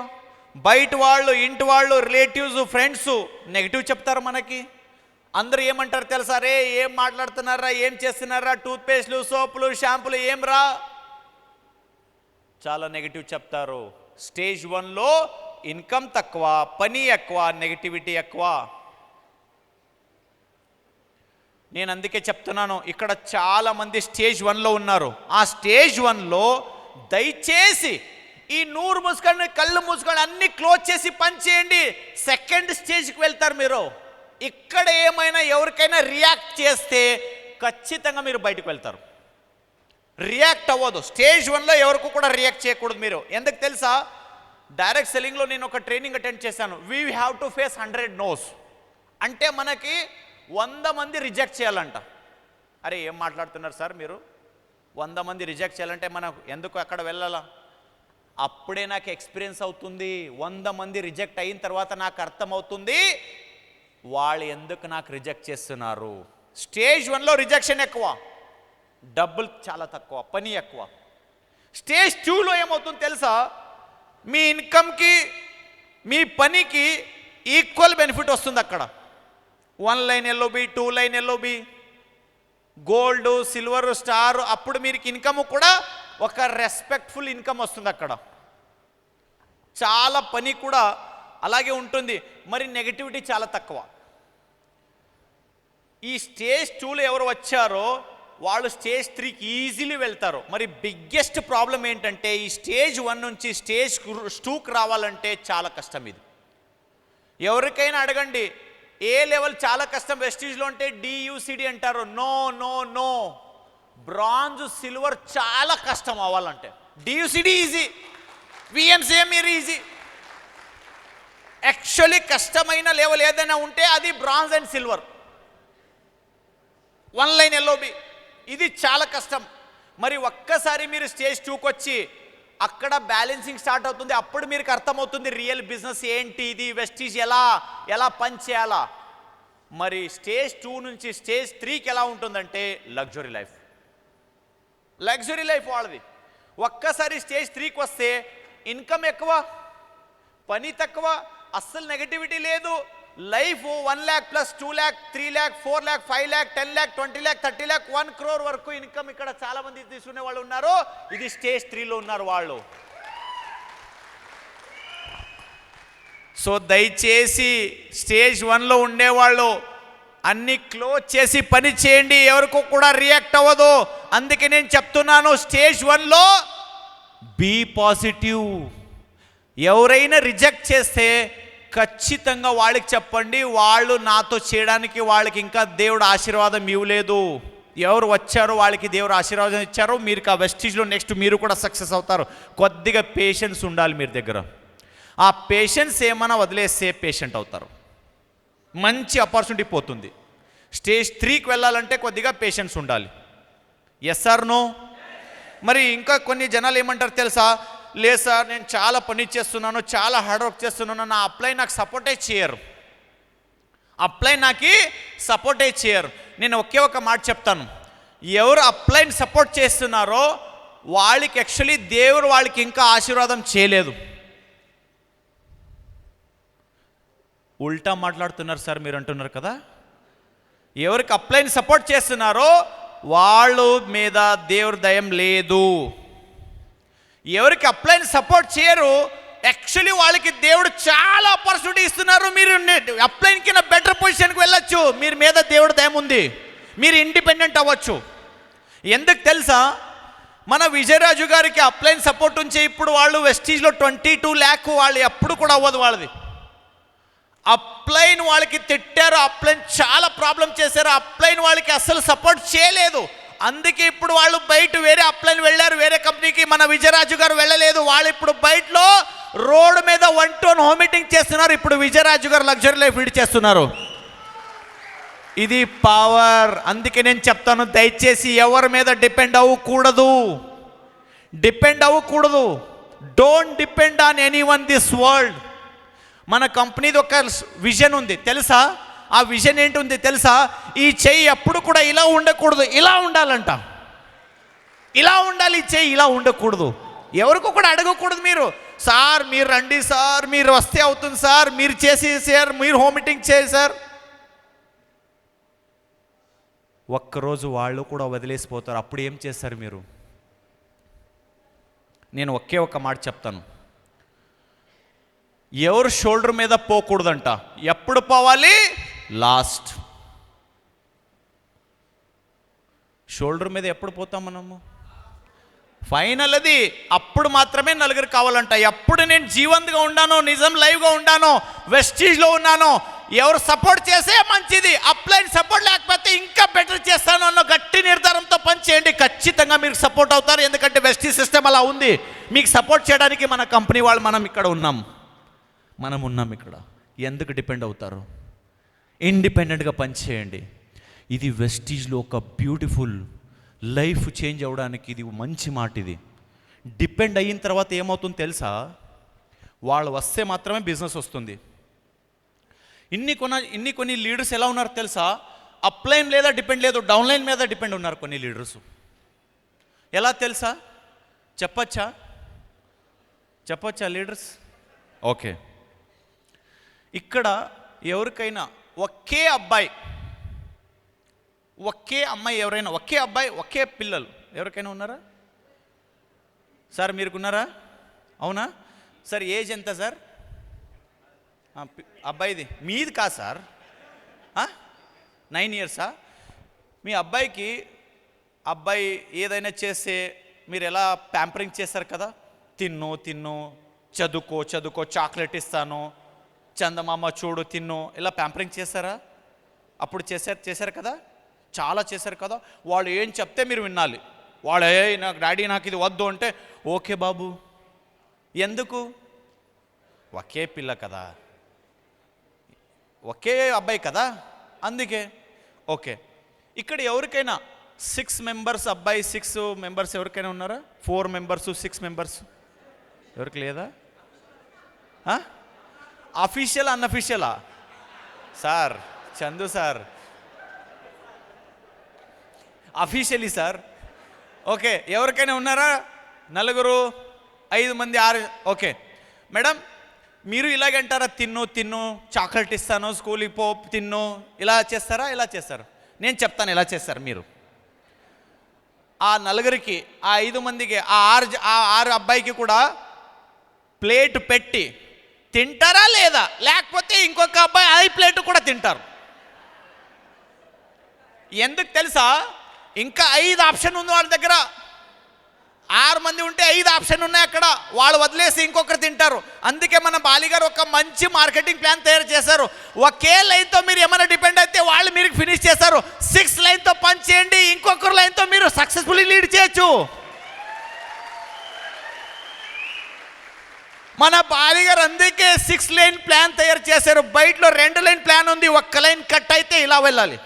బయట వాళ్ళు, ఇంటి వాళ్ళు, రిలేటివ్స్, ఫ్రెండ్స్ నెగిటివ్ చెప్తారు మనకి. అందరూ ఏమంటారు తెలుసా? రే ఏం మాట్లాడుతున్నారా, ఏం చేస్తున్నారా, టూత్పేస్ట్లు, సోపులు, షాంపులు ఏం రా, చాలా నెగిటివ్ చెప్తారు. స్టేజ్ 1లో ఇన్కమ్ తక్కువ, పని ఎక్కువ, నెగిటివిటీ ఎక్కువ. నేను అందుకే చెప్తున్నాను, ఇక్కడ చాలామంది స్టేజ్ 1లో ఉన్నారు. ఆ స్టేజ్ 1లో దయచేసి ఈ నూరు మూసుకొని, కళ్ళు మూసుకొని అన్ని క్లోజ్ చేసి పని చేయండి. సెకండ్ స్టేజ్కి వెళ్తారు మీరు. ఇక్కడ ఏమైనా ఎవరికైనా రియాక్ట్ చేస్తే ఖచ్చితంగా మీరు బయటకు వెళ్తారు. రియాక్ట్ అవ్వదు. స్టేజ్ 1లో ఎవరికి కూడా రియాక్ట్ చేయకూడదు మీరు. ఎందుకు తెలుసా? డైరెక్ట్ సెల్లింగ్లో నేను ఒక ట్రైనింగ్ అటెండ్ చేశాను. We have to face 100 noes. అంటే మనకి 100 మంది రిజెక్ట్ చేయాలంట. అరే ఏం మాట్లాడుతున్నారు సార్ మీరు, 100 మంది రిజెక్ట్ చేయాలంటే మనం ఎందుకు అక్కడ వెళ్ళాలా? అప్పుడే నాకు ఎక్స్పీరియన్స్ అవుతుంది. 100 మంది రిజెక్ట్ అయిన తర్వాత నాకు అర్థమవుతుంది వాళ్ళు ఎందుకు నాకు రిజెక్ట్ చేస్తున్నారు. స్టేజ్ 1లో రిజెక్షన్ ఎక్కువ, డబ్బులు చాలా తక్కువ, పని ఎక్కువ. స్టేజ్ 2లో ఏమవుతుంది తెలుసా? మీ ఇన్కమ్కి మీ పనికి ఈక్వల్ బెనిఫిట్ వస్తుంది. అక్కడ 1 line LOB, 2 line LOB, gold, silver, star. అప్పుడు మీకు ఇన్కమ్ కూడా ఒక రెస్పెక్ట్ఫుల్ ఇన్కమ్ వస్తుంది. అక్కడ చాలా పని కూడా అలాగే ఉంటుంది. మరి నెగటివిటీ చాలా తక్కువ. ఈ స్టేజ్ 2లో ఎవరు వచ్చారో వాళ్ళు స్టేజ్ 3కి ఈజీలీ వెళ్తారు. మరి బిగ్గెస్ట్ ప్రాబ్లం ఏంటంటే ఈ స్టేజ్ 1 నుంచి స్టేజ్ 2కి రావాలంటే చాలా కష్టం. ఇది ఎవరికైనా అడగండి, ఏ లెవెల్ చాలా కష్టం వెస్టీజ్లో అంటే DUCD అంటారు. No no no, bronze silver చాలా కష్టం అవ్వాలంటే. DUCD ఈజీ, VMCA మీరు ఈజీ. యాక్చువల్లీ కష్టమైన లెవెల్ ఏదైనా ఉంటే అది bronze and silver, 1 line LOB, ఇది చాలా కష్టం. మరి ఒక్కసారి మీరు స్టేజ్ 2కి వచ్చి అక్కడ బ్యాలెన్సింగ్ స్టార్ట్ అవుతుంది. అప్పుడు మీకు అర్థమవుతుంది రియల్ బిజినెస్ ఏంటి, ఇది వెస్టీజ్ ఎలా పని చేయాలా. మరి స్టేజ్ 2 నుంచి స్టేజ్ 3కి ఎలా ఉంటుందంటే లగ్జరీ లైఫ్ వాళ్ళది. ఒక్కసారి స్టేజ్ 3కి వస్తే ఇన్కమ్ ఎక్కువ, పని తక్కువ, అస్సలు నెగటివిటీ లేదు. Life 1 lakh plus 2 lakh 3 lakh 4 lakh 5 lakh 10 lakh 20 lakh 30 lakh 1 crore వరకు ఇన్కమ్ ఇక్కడ చాలా మంది తీసుకునే వాళ్ళు ఉన్నారు. ఇది స్టేజ్ 3లో ఉన్నారు వాళ్ళు. సో దయచేసి స్టేజ్ 1లో ఉండేవాళ్ళు అన్ని క్లోజ్ చేసి పని చేయండి, ఎవరికో కూడా రియాక్ట్ అవ్వదు. అందుకే నేను చెప్తున్నాను, స్టేజ్ 1లో బీ పాజిటివ్. ఎవరైనా రిజెక్ట్ చేస్తే ఖచ్చితంగా వాళ్ళకి చెప్పండి, వాళ్ళు నాతో చేయడానికి వాళ్ళకి ఇంకా దేవుడు ఆశీర్వాదం ఇవ్వలేదు. ఎవరు వచ్చారో వాళ్ళకి దేవుడు ఆశీర్వాదం ఇచ్చారో, మీరు ఆ వెస్టీజ్లో నెక్స్ట్ మీరు కూడా సక్సెస్ అవుతారు. కొద్దిగా పేషెన్స్ ఉండాలి మీరు దగ్గర. ఆ పేషెన్స్ ఏమైనా వదిలేస్తే పేషెంట్ అవుతారు, మంచి ఆపర్చునిటీ పోతుంది. స్టేజ్ 3కి వెళ్ళాలంటే కొద్దిగా పేషెన్స్ ఉండాలి. Yes or no? మరి ఇంకా కొన్ని జనాలు ఏమంటారు తెలుసా, లేదు సార్ నేను చాలా పని చేస్తున్నాను, చాలా హార్డ్ వర్క్ చేస్తున్నాను, నా అప్లై నాకు సపోర్టే చేయరు. నేను ఒకే ఒక మాట చెప్తాను, ఎవరు అప్లైని సపోర్ట్ చేస్తున్నారో వాళ్ళకి యాక్చువల్లీ దేవుడు వాళ్ళకి ఇంకా ఆశీర్వాదం చేయలేదు. ఉల్టా మాట్లాడుతున్నారు సార్ మీరు అంటున్నారు కదా. ఎవరికి అప్లైని సపోర్ట్ చేస్తున్నారో వాళ్ళ మీద దేవుడి దయం లేదు. ఎవరికి అప్లైని సపోర్ట్ చేయరు యాక్చువల్లీ వాళ్ళకి దేవుడు చాలా ఆపర్చునిటీ ఇస్తున్నారు. మీరు అప్లైన్ కింద బెటర్ పొజిషన్కి వెళ్ళొచ్చు, మీరు మీద దేవుడు దయం ఉంది, మీరు ఇండిపెండెంట్ అవ్వచ్చు. ఎందుకు తెలుసా, మన విజయరాజు గారికి అప్లైన్ సపోర్ట్ ఉంచే ఇప్పుడు వాళ్ళు వెస్టీజ్లో 22 lakh వాళ్ళు ఎప్పుడు కూడా అవ్వదు వాళ్ళది. అప్లైన్ వాళ్ళకి తిట్టారు, అప్లైన్ చాలా ప్రాబ్లం చేశారు, అప్లైన్ వాళ్ళకి అస్సలు సపోర్ట్ చేయలేదు. అందుకే ఇప్పుడు వాళ్ళు బయట వేరే అప్లైన్ వెళ్ళారు, వేరే కంపెనీకి. మన విజయరాజు గారు వెళ్ళలేదు, వాళ్ళు ఇప్పుడు బయటలో రోడ్డు మీద 1-to-1 హోమ్ మీటింగ్ చేస్తున్నారు. ఇప్పుడు విజయరాజు గారు లగ్జరీ లైఫ్ లీడ్ చేస్తున్నారు. ఇది పవర్. అందుకే నేను చెప్తాను, దయచేసి ఎవరి మీద డిపెండ్ అవ్వకూడదు. Don't depend on anyone this world. మన కంపెనీది ఒక విజన్ ఉంది తెలుసా, ఆ విజన్ ఏంటి ఉంది తెలుసా, ఈ చెయ్యి ఎప్పుడు కూడా ఇలా ఉండకూడదు, ఇలా ఉండాలంట. ఇలా ఉండాలి, ఈ చెయ్యి ఇలా ఉండకూడదు. ఎవరికో కూడా అడగకూడదు. మీరు సార్ మీరు రండి సార్, మీరు వస్తే అవుతుంది సార్, మీరు చేసి సార్, మీరు హోమ్ మీటింగ్ చేయండి సార్. ఒక్కరోజు వాళ్ళు కూడా వదిలేసిపోతారు. అప్పుడు ఏం చేస్తారు మీరు? నేను ఒకే ఒక మాట చెప్తాను, ఎవరు షోల్డర్ మీద పోకూడదంట. ఎప్పుడు పోవాలి? లాస్ట్. షోల్డర్ మీద ఎప్పుడు పోతాం మనము? ఫైనల్ అది. అప్పుడు మాత్రమే నలుగురు కావాలంట. ఎప్పుడు నేను జీవంతగా ఉన్నానో, నిజం లైవ్గా ఉన్నానో, వెస్టీజ్లో ఉన్నానో, ఎవరు సపోర్ట్ చేసే మంచిది, అప్లైన్ సపోర్ట్ లేకపోతే ఇంకా బెటర్ చేస్తాను అన్న గట్టి నిర్ధారంతో పని చేయండి. ఖచ్చితంగా మీరు సపోర్ట్ అవుతారు. ఎందుకంటే వెస్టీజ్ సిస్టమ్ అలా ఉంది. మీకు సపోర్ట్ చేయడానికి మన కంపెనీ వాళ్ళు మనం ఉన్నాం ఇక్కడ. ఎందుకు డిపెండ్ అవుతారు? ఇండిపెండెంట్గా పనిచేయండి. ఇది వెస్టీజ్లో ఒక బ్యూటిఫుల్ లైఫ్ చేంజ్ అవ్వడానికి ఇది మంచి మాట. ఇది డిపెండ్ అయిన తర్వాత ఏమవుతుందో తెలుసా, వాళ్ళు వస్తే మాత్రమే బిజినెస్ వస్తుంది. కొన్ని లీడర్స్ ఎలా ఉన్నారు తెలుసా, అప్లైన్ లేదా డిపెండ్ లేదు, డౌన్లైన్ మీద డిపెండ్ ఉన్నారు కొన్ని లీడర్స్. ఎలా తెలుసా? చెప్పచ్చా లీడర్స్? ఓకే, ఇక్కడ ఎవరికైనా ఒకే అబ్బాయి ఒకే అమ్మాయి, ఎవరైనా ఒకే అబ్బాయి ఒకే పిల్లలు ఎవరికైనా ఉన్నారా సార్? మీరుకున్నారా? అవునా సార్? ఏజ్ ఎంత సార్? అబ్బాయిది మీది కాదు సార్. 9 ఇయర్సా? మీ అబ్బాయికి అబ్బాయి ఏదైనా చేస్తే మీరు ఎలా ప్యాంపరింగ్ చేస్తారు కదా, తిన్ను చదువుకో చాక్లెట్ ఇస్తాను, చందమామ చూడు తిన్ను, ఇలా ప్యాంపరింగ్ చేస్తారా? అప్పుడు చేశారు కదా, చాలా చేశారు కదా. వాళ్ళు ఏం చెప్తే మీరు వినాలి. వాళ్ళు నాకు డాడీ నాకు ఇది వద్దు అంటే ఓకే బాబు. ఎందుకు? ఒకే పిల్ల కదా, ఒకే అబ్బాయి కదా, అందుకే ఓకే. ఇక్కడ ఎవరికైనా 6 మెంబర్స్ అబ్బాయి, 6 మెంబర్స్ ఎవరికైనా ఉన్నారా? 4 మెంబర్స్ 6 మెంబర్స్ ఎవరికి లేదా? అఫీషియల్ అన్అఫీషియలా sir? Chandu sir officially sir. Okay, ఎవరికైనా ఉన్నారా? 4, 5 మంది, 6. ఓకే మేడం, మీరు ఇలాగంటారా? తిన్ను చాక్లెట్ ఇస్తాను, స్కూల్కి పో తిన్ను, ఇలా చేస్తారా? ఇలా చేస్తారు. నేను చెప్తాను ఎలా చేస్తారు మీరు. ఆ 4కి, ఆ 5 మందికి, ఆ 6 అబ్బాయికి కూడా ప్లేట్ పెట్టి తింటారా లేదా? లేకపోతే ఇంకొక అబ్బాయి 5 ప్లేట్ కూడా తింటారు. ఎందుకు తెలుసా? ఇంకా 5 ఆప్షన్ ఉంది వాళ్ళ దగ్గర. 6 మంది ఉంటే 5 ఆప్షన్ ఉన్నాయి అక్కడ. వాళ్ళు వదిలేసి ఇంకొకరు తింటారు. అందుకే మన బాలిగారు ఒక మంచి మార్కెటింగ్ ప్లాన్ తయారు చేశారు. ఒకే లైన్తో మీరు ఏమైనా డిపెండ్ అయితే వాళ్ళు మీరు ఫినిష్ చేస్తారు. 6 లైన్తో పని చేయండి, ఇంకొకరు లైన్తో మీరు సక్సెస్ఫుల్లీ లీడ్ చేయొచ్చు. మన బాలిగారు అందుకే 6 లైన్ ప్లాన్ తయారు చేశారు. బయటలో 2 లైన్ ప్లాన్ ఉంది, 1 లైన్ కట్ అయితే ఇలా వెళ్ళాలి.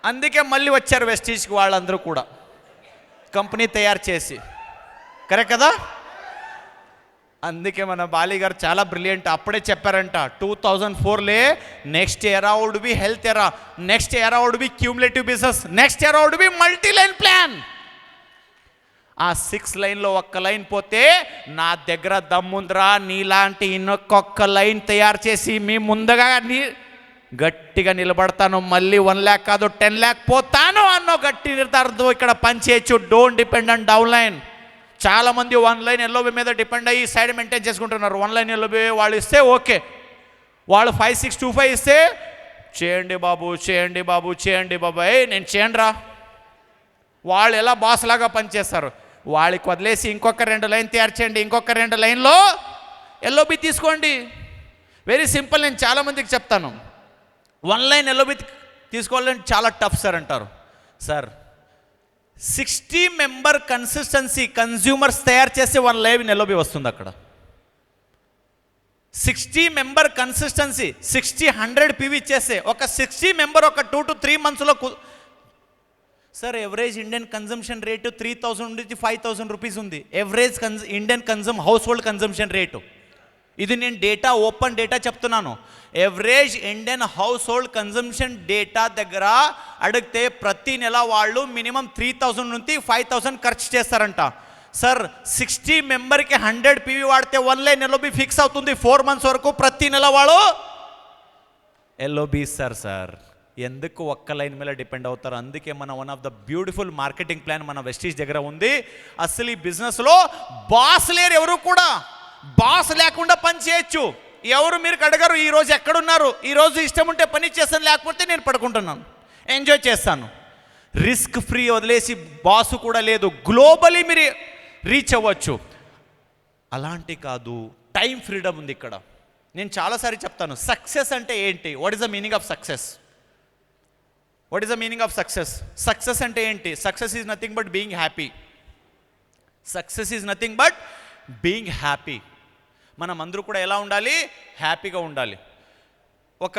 అందుకే మళ్ళీ వచ్చారు వెస్టీజ్కి వాళ్ళందరూ కూడా కంపెనీ తయారు చేసి. కరెక్ట్ కదా? అందుకే మన బాలి గారు చాలా బ్రిలియంట్. అప్పుడే చెప్పారంట 2004 next era would be health era, next era would be cumulative business, next era would be multi line plan. ఆ 6 లైన్లో 1 లైన్ పోతే నా దగ్గర దమ్ముందిరా, నీలాంటి ఇంకొక లైన్ తయారు చేసి మీ ముందుగా గట్టిగా నిలబడతాను. మళ్ళీ 1 lakh కాదు 10 lakh పోతాను అన్నో గట్టి నిర్ధారణతో ఇక్కడ పనిచేయచ్చు. Don't depend on down line. చాలామంది 1 లైన్ ఎల్ఓబి మీద డిపెండ్ అయ్యి సైడ్ మెయింటైన్ చేసుకుంటున్నారు. 1 లైన్ ఎల్ఓబి వాళ్ళు ఇస్తే ఓకే, వాళ్ళు 5625 ఇస్తే చేయండి బాబు నేను చేయండిరా. వాళ్ళు ఎలా బాస్ లాగా పనిచేస్తారు. వాళ్ళకి వదిలేసి ఇంకొక 2 లైన్ తయారు చేయండి, ఇంకొక 2 లైన్లో ఎల్ఓబి తీసుకోండి. Very simple. నేను చాలామందికి చెప్తాను 1 లైన్ ఎల్ఓబి తీసుకోవాలని చాలా టఫ్ సార్ అంటారు. సార్ 60 మెంబర్ కన్సిస్టెన్సీ కన్జ్యూమర్స్ తయారు చేస్తే 1 లైన్ ఎల్ఓబి వస్తుంది అక్కడ. 60 మెంబర్ కన్సిస్టెన్సీ 100 పీవీ చేస్తే ఒక 60 మెంబర్ ఒక 2 to 3 monthsలో sir average Indian consumption rate 3000 నుంచి 5000 రూపీస్ ఉంది. Average Indian household consumption rate. ఇది నేను డేటా, ఓపెన్ డేటా చెప్తున్నాను. Average Indian household consumption data దగ్గర అడిగితే ప్రతి నెల వాళ్ళు మినిమం 3000 నుంచి 5000 ఖర్చు చేస్తారంట. సార్ 60 మెంబర్కి 100 పీవీ వాడితే 1 లైన్ ఎల్ఓబి ఫిక్స్ అవుతుంది. 4 months వరకు ప్రతి నెల వాళ్ళు ఎల్ఓబి ఇస్తారు. సార్ ఎందుకు 1 లైన్ మీద డిపెండ్ అవుతారు? అందుకే మన one of the beautiful marketing plan మన వెస్టీజ్ దగ్గర ఉంది. అసలు ఈ బిజినెస్లో బాస్ లేరు, ఎవరు కూడా బాస్ లేకుండా పని చేయొచ్చు. ఎవరు మీరు అడగరు ఈరోజు ఎక్కడున్నారు, ఈరోజు ఇష్టం ఉంటే పని చేస్తాను, లేకపోతే నేను పడుకుంటున్నాను, ఎంజాయ్ చేస్తాను. రిస్క్ ఫ్రీ వదిలేసి బాసు కూడా లేదు. గ్లోబలీ మీరు రీచ్ అవ్వచ్చు. అలాంటి కాదు, టైం ఫ్రీడమ్ ఉంది ఇక్కడ. నేను చాలాసారి చెప్తాను సక్సెస్ అంటే ఏంటి, what is the meaning of success. What is the meaning of success? Success అంటే ఏంటి? Success is nothing but being happy. Success is nothing but being happy. మనం అందరూ కూడా ఎలా ఉండాలి? హ్యాపీగా ఉండాలి. ఒక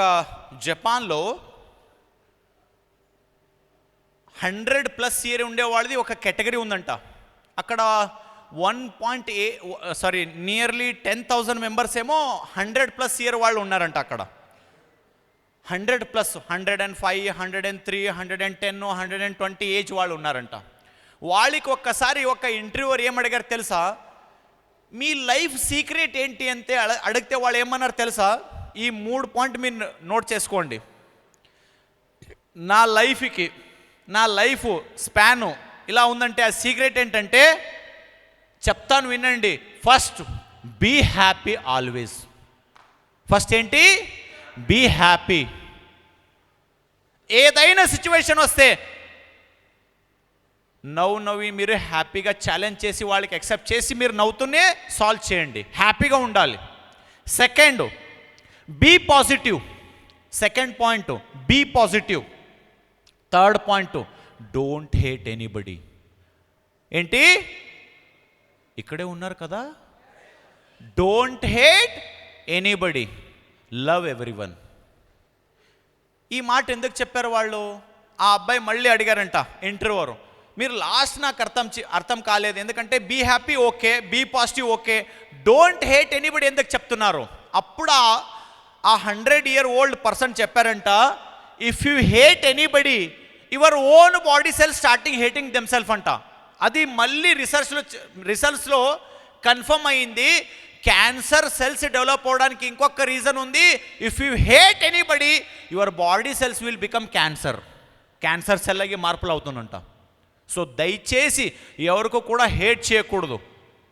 జపాన్లో 100+ ఇయర్ ఉండేవాళ్ళది ఒక కేటగిరీ ఉందంట. అక్కడ నియర్లీ 10,000 మెంబర్స్ ఏమో 100+ ఇయర్ వాళ్ళు ఉన్నారంట అక్కడ. 100+, 105, 103, 110, 120 ఏజ్ వాళ్ళు ఉన్నారంట. వాళ్ళకి ఒక్కసారి ఒక ఇంటర్వ్యూవర్ ఏమడిగారు తెలుసా? మీ లైఫ్ సీక్రెట్ ఏంటి అంటే అడిగితే వాళ్ళు ఏమన్నారు తెలుసా? ఈ 3 పాయింట్ మీరు నోట్ చేసుకోండి. నా లైఫ్ స్పాను ఇలా ఉందంటే ఆ సీక్రెట్ ఏంటంటే చెప్తాను వినండి. First, be happy always. First ఏంటి? Be happy. ఏదైనా సిచ్యువేషన్ వస్తే నవ్వి మీరు హ్యాపీగా ఛాలెంజ్ చేసి వాళ్ళకి యాక్సెప్ట్ చేసి మీరు నవ్వుతూనే సాల్వ్ చేయండి. హ్యాపీగా ఉండాలి. Second, be positive. Second point, be positive. Third point, don't hate anybody. ఏంటి? ఇక్కడే ఉన్నారు కదా. Don't hate anybody, love everyone. ఈ మాట ఎందుకు చెప్పారు వాళ్ళు? ఆ అబ్బాయి మళ్ళీ అడిగారంట ఇంటర్వ్యూవర్, మీరు లాస్ట్ నాకు అర్థం కాలేదు, ఎందుకంటే be happy okay, be positive okay, don't hate anybody ఎందుకు చెప్తున్నారు? అప్పుడు ఆ 100-year-old పర్సన్ చెప్పారంట, if you hate anybody your own body cells starting hating themselves అంట. అది మళ్ళీ రిసర్చ్లో కన్ఫర్మ్ అయ్యింది. క్యాన్సర్ సెల్స్ డెవలప్ అవడానికి ఇంకొక రీజన్ ఉంది. If you hate anybody your body cells will become cancer cell అయ్యి మార్పులు అవుతుందంట. సో దయచేసి ఎవరికి కూడా హేట్ చేయకూడదు,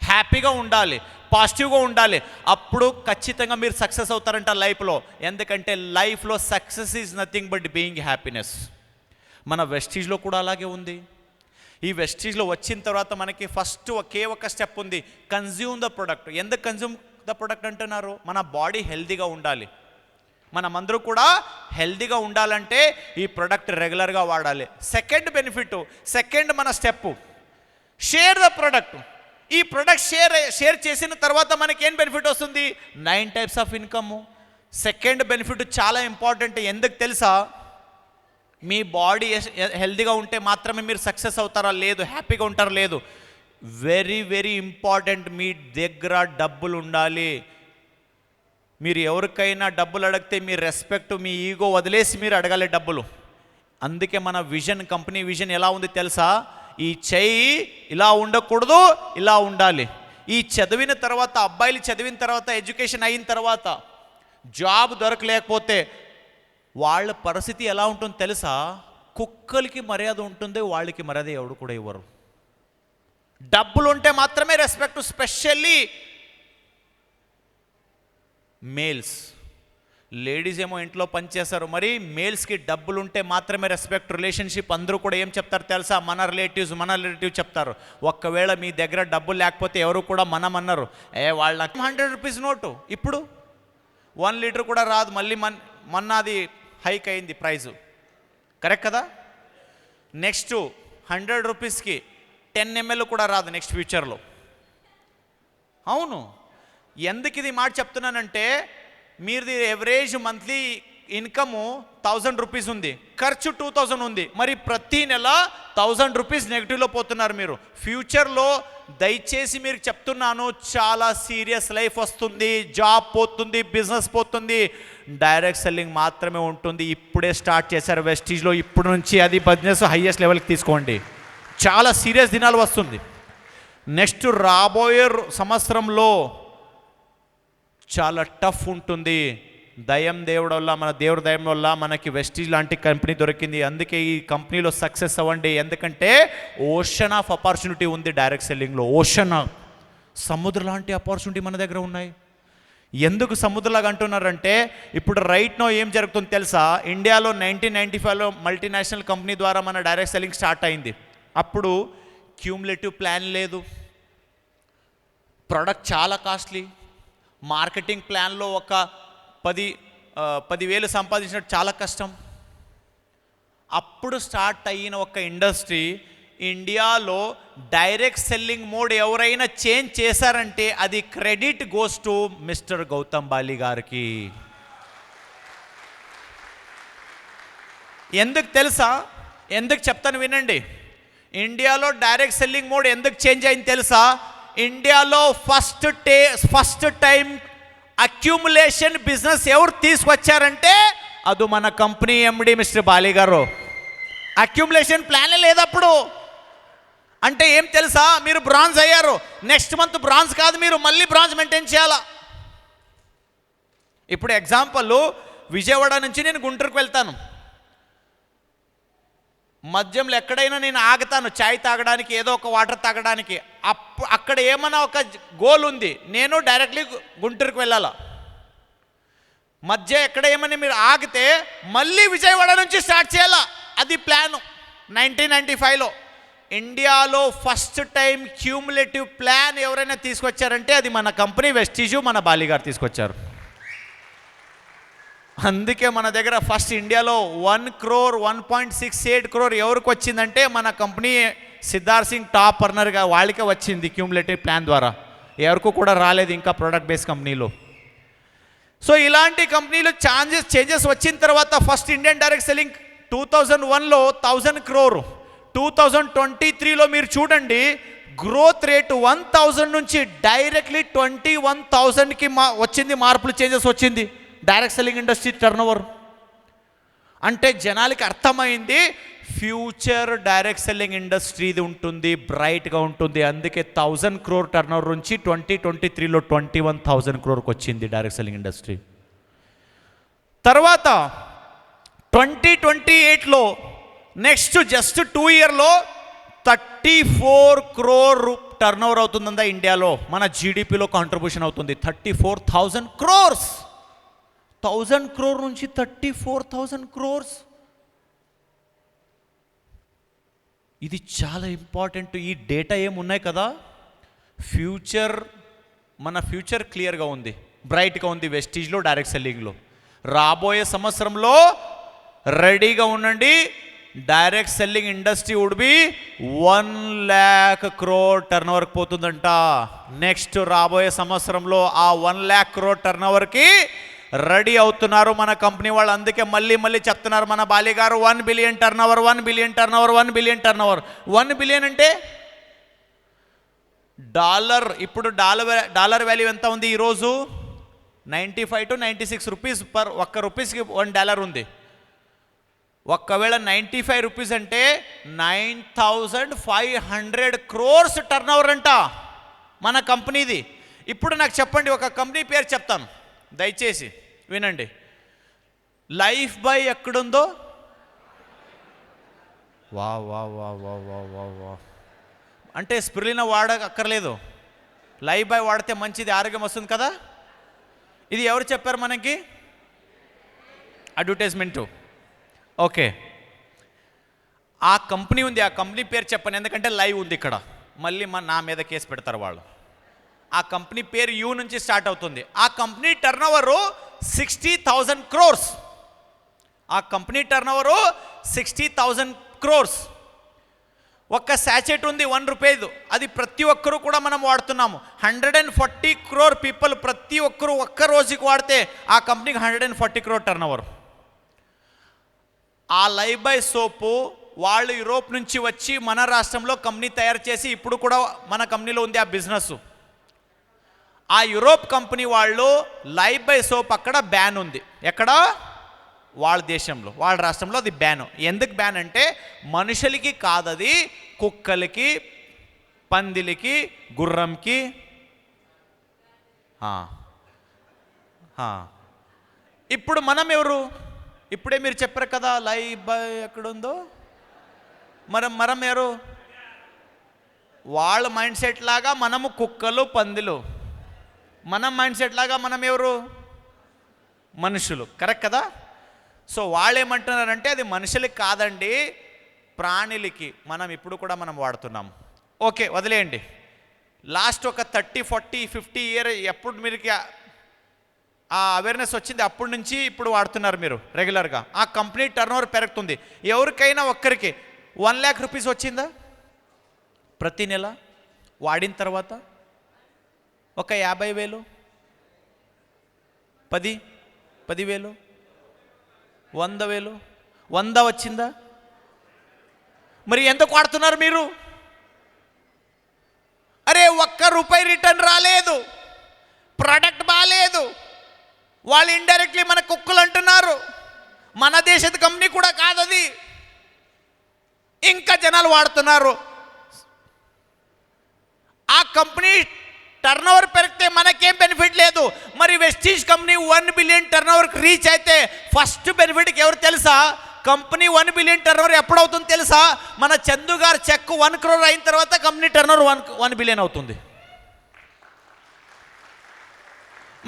హ్యాపీగా ఉండాలి, పాజిటివ్గా ఉండాలి. అప్పుడు ఖచ్చితంగా మీరు సక్సెస్ అవుతారంట లైఫ్లో. ఎందుకంటే లైఫ్లో success is nothing but being happiness. మన వెస్టీజ్లో కూడా అలాగే ఉంది. ఈ వెస్టీజ్లో వచ్చిన తర్వాత మనకి ఫస్ట్ ఒకే ఒక స్టెప్ ఉంది, కన్జ్యూమ్ ద ప్రొడక్ట్. ఎందుకు కన్జ్యూమ్ ద ప్రొడక్ట్ అంటున్నారు? మన బాడీ హెల్తీగా ఉండాలి. మనమందరూ కూడా హెల్తీగా ఉండాలంటే ఈ ప్రొడక్ట్ రెగ్యులర్గా వాడాలి. సెకండ్ బెనిఫిట్, సెకండ్ మన స్టెప్, షేర్ ద ప్రొడక్ట్. ఈ ప్రొడక్ట్ షేర్ చేసిన తర్వాత మనకి ఏం బెనిఫిట్ వస్తుంది? 9 types of income. Second benefit చాలా ఇంపార్టెంట్. ఎందుకు తెలుసా? మీ బాడీ హెల్తీగా ఉంటే మాత్రమే మీరు సక్సెస్ అవుతారా లేదు, హ్యాపీగా ఉంటారా లేదు. వెరీ వెరీ ఇంపార్టెంట్, మీ దగ్గర డబ్బులు ఉండాలి. మీరు ఎవరికైనా డబ్బులు అడిగితే మీ రెస్పెక్ట్, మీ ఈగో వదిలేసి మీరు అడగాలి డబ్బులు. అందుకే మన విజన్, కంపెనీ విజన్ ఎలా ఉంది తెలుసా? ఈ చెయ్యి ఇలా ఉండకూడదు, ఇలా ఉండాలి. ఈ చదివిన తర్వాత, అబ్బాయిలు చదివిన తర్వాత, ఎడ్యుకేషన్ అయిన తర్వాత జాబ్ దొరకలేకపోతే వాళ్ళ పరిస్థితి ఎలా ఉంటుందో తెలుసా? కుక్కలకి మర్యాద ఉంటుంది, వాళ్ళకి మర్యాద ఎవడు కూడా ఇవ్వరు. డబ్బులు ఉంటే మాత్రమే రెస్పెక్ట్. Specially males. లేడీస్ ఏమో ఇంట్లో పనిచేస్తారు, మరి మేల్స్కి డబ్బులు ఉంటే మాత్రమే రెస్పెక్ట్. రిలేషన్షిప్ అందరూ కూడా ఏం చెప్తారు తెలుసా? మన రిలేటివ్ చెప్తారు. ఒక్కవేళ మీ దగ్గర డబ్బులు లేకపోతే ఎవరు కూడా మనం అన్నారు, వాళ్ళ 100 రూపీస్ నోటు ఇప్పుడు 1 లీటర్ కూడా రాదు. మళ్ళీ మొన్న అది హైక్ అయింది ప్రైజు, కరెక్ట్ కదా? నెక్స్ట్ 100 రూపీస్కి 10 ml కూడా రాదు నెక్స్ట్ ఫ్యూచర్లో. అవును. ఎందుకు ఇది మాట చెప్తున్నానంటే, మీది ఎవరేజ్ మంత్లీ ఇన్కము 1000 రూపీస్ ఉంది, ఖర్చు 2000 ఉంది. మరి ప్రతి నెల 1000 రూపీస్ నెగిటివ్లో పోతున్నారు మీరు. ఫ్యూచర్లో దయచేసి మీరు చెప్తున్నాను, చాలా సీరియస్ లైఫ్ వస్తుంది. జాబ్ పోతుంది, బిజినెస్ పోతుంది, డైరెక్ట్ సెల్లింగ్ మాత్రమే ఉంటుంది. ఇప్పుడే స్టార్ట్ చేశారు వెస్టీజ్లో, ఇప్పుడు నుంచి అది బిజినెస్ హైయెస్ట్ లెవెల్కి తీసుకోండి. చాలా సీరియస్ దినాలు వస్తుంది. నెక్స్ట్ రాబోయే సంవత్సరంలో చాలా టఫ్ ఉంటుంది. దేవుడు వల్ల, మన దేవుడి దయం వల్ల మనకి వెస్టీజ్ లాంటి కంపెనీ దొరికింది. అందుకే ఈ కంపెనీలో సక్సెస్ అవ్వండి. ఎందుకంటే ఓషన్ ఆఫ్ ఆపర్చునిటీ ఉంది డైరెక్ట్ సెల్లింగ్లో. ఓషన్, సముద్రం లాంటి ఆపర్చునిటీ మన దగ్గర ఉన్నాయి. ఎందుకు సముద్రలాగా అంటున్నారంటే, ఇప్పుడు రైట్ నో ఏం జరుగుతుంది తెలుసా? ఇండియాలో 1995లో మల్టీనేషనల్ కంపెనీ ద్వారా మన డైరెక్ట్ సెల్లింగ్ స్టార్ట్ అయింది. అప్పుడు క్యూములేటివ్ ప్లాన్ లేదు, ప్రొడక్ట్ చాలా కాస్ట్లీ, మార్కెటింగ్ ప్లాన్లో ఒక 10,000 సంపాదించినట్టు చాలా కష్టం. అప్పుడు స్టార్ట్ అయిన ఒక ఇండస్ట్రీ ఇండియాలో డైరెక్ట్ సెల్లింగ్ మోడ్ ఎవరైనా చేంజ్ చేశారంటే అది credit goes to mister Gautam Bali గారికి. ఎందుకు తెలుసా? ఎందుకు చెప్తాను వినండి. ఇండియాలో డైరెక్ట్ సెల్లింగ్ మోడ్ ఎందుకు చేంజ్ అయింది తెలుసా? ఇండియాలో ఫస్ట్ టైం అక్యూములేషన్ బిజినెస్ ఎవరు తీసుకొచ్చారంటే అది మన కంపెనీ ఎండి మిస్టర్ బాలి గారు. అక్యూములేషన్ ప్లానే లేదప్పుడు. అంటే ఏం తెలుసా? మీరు బ్రాంజ్ అయ్యారు, నెక్స్ట్ మంత్ బ్రాంజ్ కాదు, మీరు మళ్ళీ బ్రాంజ్ మెయింటైన్ చేయాలా. ఇప్పుడు ఎగ్జాంపుల్, విజయవాడ నుంచి నేను గుంటూరుకు వెళ్తాను. మధ్యంలో ఎక్కడైనా నేను ఆగుతాను చాయ్ తాగడానికి, ఏదో ఒక వాటర్ తాగడానికి. అక్కడ ఏమన్నా ఒక గోల్ ఉంది, నేను డైరెక్ట్లీ గుంటూరుకు వెళ్ళాలా. మధ్య ఎక్కడ ఏమని మీరు ఆగితే మళ్ళీ విజయవాడ నుంచి స్టార్ట్ చేయాలా, అది ప్లాను. 1995లో ఇండియాలో ఫస్ట్ టైం క్యూములేటివ్ ప్లాన్ ఎవరైనా తీసుకొచ్చారంటే అది మన కంపెనీ వెస్టీజు, మన బాలి గారు తీసుకొచ్చారు. అందుకే మన దగ్గర ఫస్ట్ ఇండియాలో 1 crore 1.68 crore ఎవరికి వచ్చిందంటే మన కంపెనీ సిద్ధార్థ్ సింగ్ టాప్ అర్నర్గా వాళ్ళకే వచ్చింది క్యూములేటివ్ ప్లాన్ ద్వారా. ఎవరికి కూడా రాలేదు ఇంకా ప్రోడక్ట్ బేస్డ్ కంపెనీలో. సో ఇలాంటి కంపెనీలు చేంజెస్ వచ్చిన తర్వాత ఫస్ట్ ఇండియన్ డైరెక్ట్ సెల్లింగ్ 2001లో 1000 crore, 2023లో మీరు చూడండి గ్రోత్ రేటు 1000 నుంచి డైరెక్ట్లీ 21,000కి వచ్చింది, మార్పులు చేంజెస్ వచ్చింది డైరెక్ట్ సెల్లింగ్ ఇండస్ట్రీ టర్నోవర్. అంటే జనాలకి అర్థమైంది ఫ్యూచర్ డైరెక్ట్ సెల్లింగ్ ఇండస్ట్రీది ఉంటుంది, బ్రైట్గా ఉంటుంది. అందుకే 1000 crore టర్నోవర్ నుంచి 2023లో 21,000 crore వచ్చింది డైరెక్ట్ సెల్లింగ్ ఇండస్ట్రీ. తర్వాత 2028లో నెక్స్ట్ జస్ట్ 2 yearలో 34 crore టర్నోవర్ అవుతుందా ఇండియాలో, మన జీడిపిలో కాంట్రిబ్యూషన్ అవుతుంది 34,000 crores. 1000 crore నుంచి 34,000 crores. ఇది చాలా ఇంపార్టెంట్. ఈ డేటా ఏమున్నాయి కదా, మన ఫ్యూచర్ క్లియర్గా ఉంది, బ్రైట్గా ఉంది వెస్టీజ్లో, డైరెక్ట్ సెల్లింగ్లో. రాబోయే సంవత్సరంలో రెడీగా ఉండండి, direct selling industry would be 1 lakh crore టర్నోవర్కి పోతుందంట. నెక్స్ట్ రాబోయే సంవత్సరంలో ఆ 1 lakh crore టర్నోవర్కి రెడీ అవుతున్నారు మన కంపెనీ వాళ్ళు. అందుకే మళ్ళీ చెప్తున్నారు మన బాలి గారు 1 billion turnover, 1 billion turnover, 1 billion turnover. 1 billion అంటే డాలర్. ఇప్పుడు డాలర్ వాల్యూ ఎంత ఉంది ఈరోజు? 95 to 96 రూపీస్ పర్, ఒక్క రూపీస్కి $1 ఉంది. ఒక్కవేళ 95 రూపీస్ అంటే 9,500 crores టర్నోవర్ అంట మన కంపెనీది. ఇప్పుడు నాకు చెప్పండి, ఒక కంపెనీ పేరు చెప్తాను, దయచేసి వినండి. లైఫ్ బాయ్ ఎక్కడుందో, వా వా వా వా వా వా వా అంటే స్పిరులినా అక్కర్లేదు, లైఫ్ బాయ్ వాడితే మంచిది, ఆరోగ్యం వస్తుంది కదా. ఇది ఎవరు చెప్పారు మనకి? అడ్వర్టైజ్మెంటు. ఓకే, ఆ కంపెనీ ఉంది, ఆ కంపెనీ పేరు చెప్పండి, ఎందుకంటే లైవ్ ఉంది ఇక్కడ, మళ్ళీ నా మీద కేసు పెడతారు వాళ్ళు. ఆ కంపెనీ పేరు యూ నుంచి స్టార్ట్ అవుతుంది. ఆ కంపెనీ టర్నోవరు 60,000 crores. ఆ కంపెనీ టర్నోవరు 60,000 crores. ఒక్క శాచెట్ ఉంది 1 రూపాయదు, అది ప్రతి ఒక్కరూ కూడా మనం వాడుతున్నాము. 140 crore పీపుల్ ప్రతి ఒక్కరూ ఒక్క రోజుకి వాడితే ఆ కంపెనీకి 140 crore టర్నోవర్. ఆ లైఫ్ బాయ్ సోపు వాళ్ళు యూరోప్ నుంచి వచ్చి మన రాష్ట్రంలో కంపెనీ తయారు చేసి ఇప్పుడు కూడా మన కంపెనీలో ఉంది ఆ బిజినెస్. ఆ యూరోప్ కంపెనీ వాళ్ళు లైఫ్ బాయ్ సోప్ అక్కడ బ్యాన్ ఉంది. ఎక్కడ? వాళ్ళ దేశంలో, వాళ్ళ రాష్ట్రంలో అది బ్యాన్. ఎందుకు బ్యాన్ అంటే మనుషులకి కాదది, కుక్కలకి, పందిలకి, గుర్రంకి. ఇప్పుడు మనం ఎవరు? ఇప్పుడే మీరు చెప్పారు కదా లైఫ్ బాయ్ ఎక్కడుందో, మనం ఎవరు? వాళ్ళ మైండ్ సెట్ లాగా మనము కుక్కలు, పందులు. మన మైండ్ సెట్ లాగా మనం ఎవరు? మనుషులు. కరెక్ట్ కదా? సో వాళ్ళు ఏమంటున్నారంటే అది మనుషులకి కాదండి, ప్రాణులకి మనం ఇప్పుడు కూడా మనం వాడుతున్నాం. ఓకే, వదిలేయండి. లాస్ట్ ఒక 30, 40, 50 ఇయర్ ఎప్పుడు మీరు ఆ అవేర్నెస్ వచ్చింది అప్పటి నుంచి ఇప్పుడు వాడుతున్నారు మీరు రెగ్యులర్గా. ఆ కంపెనీ టర్నోవర్ పెరుగుతుంది. ఎవరికైనా ఒక్కరికి 1 lakh rupees వచ్చిందా ప్రతి నెల వాడిన తర్వాత? ఒక 50,000, 10,000, 100,000, 100 వచ్చిందా? మరి ఎందుకు వాడుతున్నారు మీరు? అరే ₹1 రిటర్న్ రాలేదు, ప్రోడక్ట్ బాగాలేదు, వాళ్ళు ఇండైరెక్ట్లీ మన కుక్కలు అంటున్నారు, మన దేశದ కంపెనీ కూడా కాదది, ఇంకా జనాలు వాడుతున్నారు. ఆ కంపెనీ టర్నోవర్ పెరిగితే మనకేం బెనిఫిట్ లేదు. మరి వెస్టీజ్ కంపెనీ 1 billion టర్నోవర్కి రీచ్ అయితే ఫస్ట్ బెనిఫిట్కి ఎవరు తెలుసా? కంపెనీ 1 billion టర్నోవర్ ఎప్పుడవుతుంది తెలుసా? మన చందు గారు చెక్ 1 crore అయిన తర్వాత కంపెనీ టర్నోవర్ 1 billion అవుతుంది.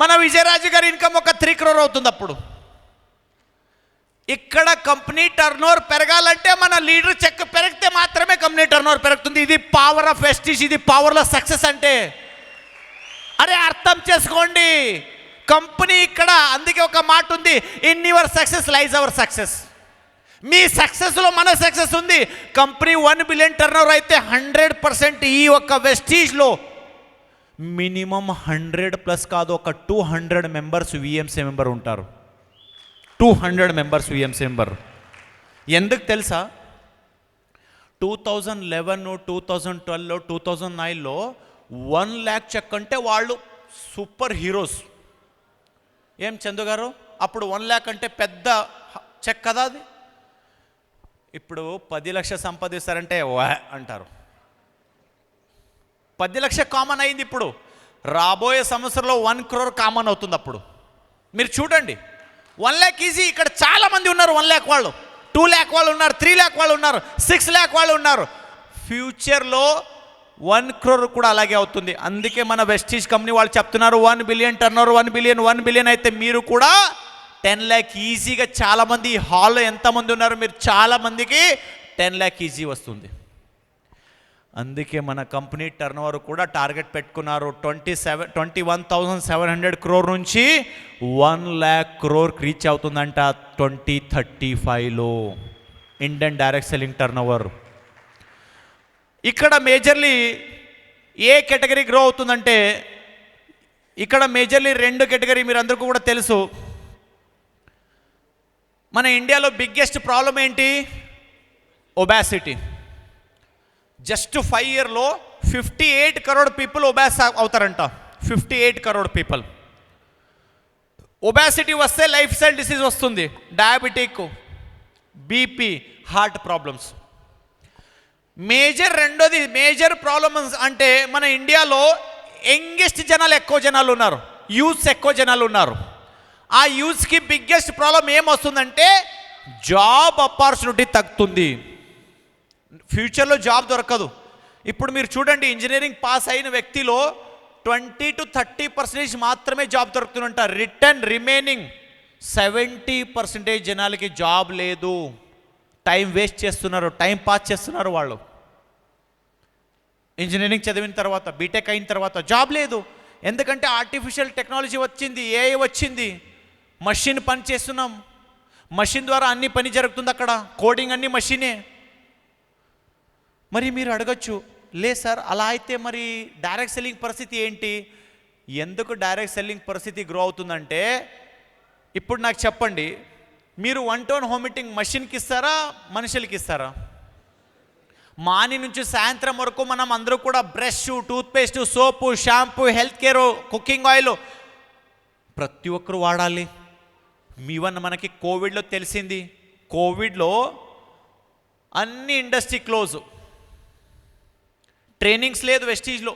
మన విజయరాజు గారి ఇన్కమ్ ఒక 3 crore అవుతుంది. అప్పుడు ఇక్కడ కంపెనీ టర్నోవర్ పెరగాలంటే మన లీడర్ చెక్ పెరిగితే మాత్రమే కంపెనీ టర్నోవర్ పెరుగుతుంది. ఇది పవర్ ఆఫ్ వెస్టీజ్, ఇది పవర్ ఆఫ్ సక్సెస్ అంటే. అరే అర్థం చేసుకోండి, కంపెనీ ఇక్కడ. అందుకే ఒక మాట ఉంది, in your success lies our success. మీ సక్సెస్లో మన సక్సెస్ ఉంది. కంపెనీ 1 billion టర్నోవర్ అయితే 100% ఈ ఒక్క వెస్టీజ్లో మినిమం 100+ కాదు, ఒక 200 మెంబర్స్ విఎంసీ మెంబర్ ఉంటారు. 200 మెంబర్స్ విఎంసీ మెంబర్. ఎందుకు తెలుసా? 2011, 2012, 2009లో 1 lakh చెక్ అంటే వాళ్ళు సూపర్ హీరోస్. ఏం చందు గారు, అప్పుడు 1 lakh అంటే పెద్ద చెక్ కదా అది. ఇప్పుడు 10 లక్షలు సంపాదిస్తారంటే వా అంటారు. 10 లక్షలు కామన్ అయింది. ఇప్పుడు రాబోయే సంవత్సరంలో 1 crore కామన్ అవుతుంది. అప్పుడు మీరు చూడండి, 1 lakh ఈజీ. ఇక్కడ చాలామంది ఉన్నారు 1 lakh వాళ్ళు, 2 lakh వాళ్ళు ఉన్నారు, 3 lakh వాళ్ళు ఉన్నారు, 6 lakh వాళ్ళు ఉన్నారు. ఫ్యూచర్లో 1 crore కూడా అలాగే అవుతుంది. అందుకే మన వెస్టీజ్ కంపెనీ వాళ్ళు చెప్తున్నారు 1 billion టర్నోవర్, 1 billion అయితే మీరు కూడా 10 lakh ఈజీగా. చాలామంది ఈ హాల్లో ఎంతమంది ఉన్నారు, మీరు చాలామందికి 10 lakh ఈజీ వస్తుంది. అందుకే మన కంపెనీ టర్నోవర్ కూడా టార్గెట్ పెట్టుకున్నారు. 21,700 crore నుంచి 1 lakh crore రీచ్ అవుతుందంట 2035లో ఇండియన్ డైరెక్ట్ సెల్లింగ్ టర్నోవర్. ఇక్కడ మేజర్లీ ఏ కేటగిరీ గ్రో అవుతుందంటే, ఇక్కడ మేజర్లీ 2 కేటగిరీ మీరు అందరికీ కూడా తెలుసు. మన ఇండియాలో బిగ్గెస్ట్ ప్రాబ్లం ఏంటి? ఒబాసిటీ. జస్ట్ 5 yearలో 58 crore పీపుల్ ఒబాస్ అవుతారంట. 58 crore పీపుల్. ఒబాసిటీ వస్తే లైఫ్ స్టైల్ డిసీజ్ వస్తుంది, డయాబెటిక్, బీపీ, హార్ట్ ప్రాబ్లమ్స్. రెండోది మేజర్ ప్రాబ్లమ్స్ అంటే మన ఇండియాలో యంగెస్ట్ జనాలు ఎక్కువ జనాలు ఉన్నారు, యూత్స్ ఎక్కువ జనాలు ఉన్నారు. ఆ యూత్స్కి బిగ్గెస్ట్ ప్రాబ్లం ఏమొస్తుందంటే జాబ్ ఆపర్చునిటీ తగ్గుతుంది. ఫ్యూచర్లో జాబ్ దొరకదు. ఇప్పుడు మీరు చూడండి, ఇంజనీరింగ్ పాస్ అయిన వ్యక్తిలో 20 to 30% మాత్రమే జాబ్ దొరుకుతుందంట. రిమైనింగ్ 70% జనాలకి జాబ్ లేదు. టైం వేస్ట్ చేస్తున్నారు, టైం పాస్ చేస్తున్నారు వాళ్ళు. ఇంజనీరింగ్ చదివిన తర్వాత, బీటెక్ అయిన తర్వాత జాబ్ లేదు. ఎందుకంటే ఆర్టిఫిషియల్ టెక్నాలజీ వచ్చింది, ఏఐ వచ్చింది, మషిన్ పని చేస్తున్నాం, మషిన్ ద్వారా అన్ని పని జరుగుతుంది. అక్కడ కోడింగ్ అన్ని మషినే. మరి మీరు అడగచ్చు, లేదు సార్ అలా అయితే మరి డైరెక్ట్ సెల్లింగ్ పరిస్థితి ఏంటి? ఎందుకు డైరెక్ట్ సెల్లింగ్ పరిస్థితి గ్రో అవుతుందంటే, ఇప్పుడు నాకు చెప్పండి, మీరు 1 ton హోమ్ మీటింగ్ మషిన్కి ఇస్తారా, మనుషులకి ఇస్తారా? మార్నింగ్ నుంచి సాయంత్రం వరకు మనం అందరూ కూడా brush, toothpaste, soap, shampoo, health care, cooking oil ప్రతి ఒక్కరు వాడాలి. ఈవెన్ మనకి కోవిడ్లో తెలిసింది, కోవిడ్లో అన్ని ఇండస్ట్రీ క్లోజ్, ట్రైనింగ్స్ లేదు వెస్టీజ్లో,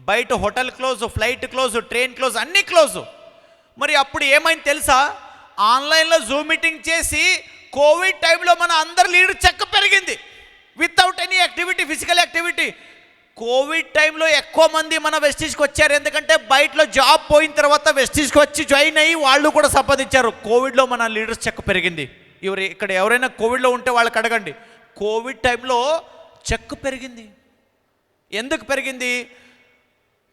బయట hotel close, flight close, train close, అన్నీ క్లోజ్. మరి అప్పుడు ఏమైంది తెలుసా? ఆన్లైన్లో జూమ్ మీటింగ్ చేసి కోవిడ్ టైంలో మన అందరి లీడర్ చెక్ పెరిగింది without any activity, physical activity. Covid టైంలో ఎక్కువ మంది మన వెస్టీజ్కి వచ్చారు. ఎందుకంటే బయటలో జాబ్ పోయిన తర్వాత వెస్టీజ్కి వచ్చి జాయిన్ అయ్యి వాళ్ళు కూడా సంపాదించారు. కోవిడ్లో మన లీడర్స్ చెక్ పెరిగింది. ఇక్కడ ఎవరైనా కోవిడ్లో ఉంటే వాళ్ళకి అడగండి, కోవిడ్ టైంలో చెక్ పెరిగింది. ఎందుకు పెరిగింది?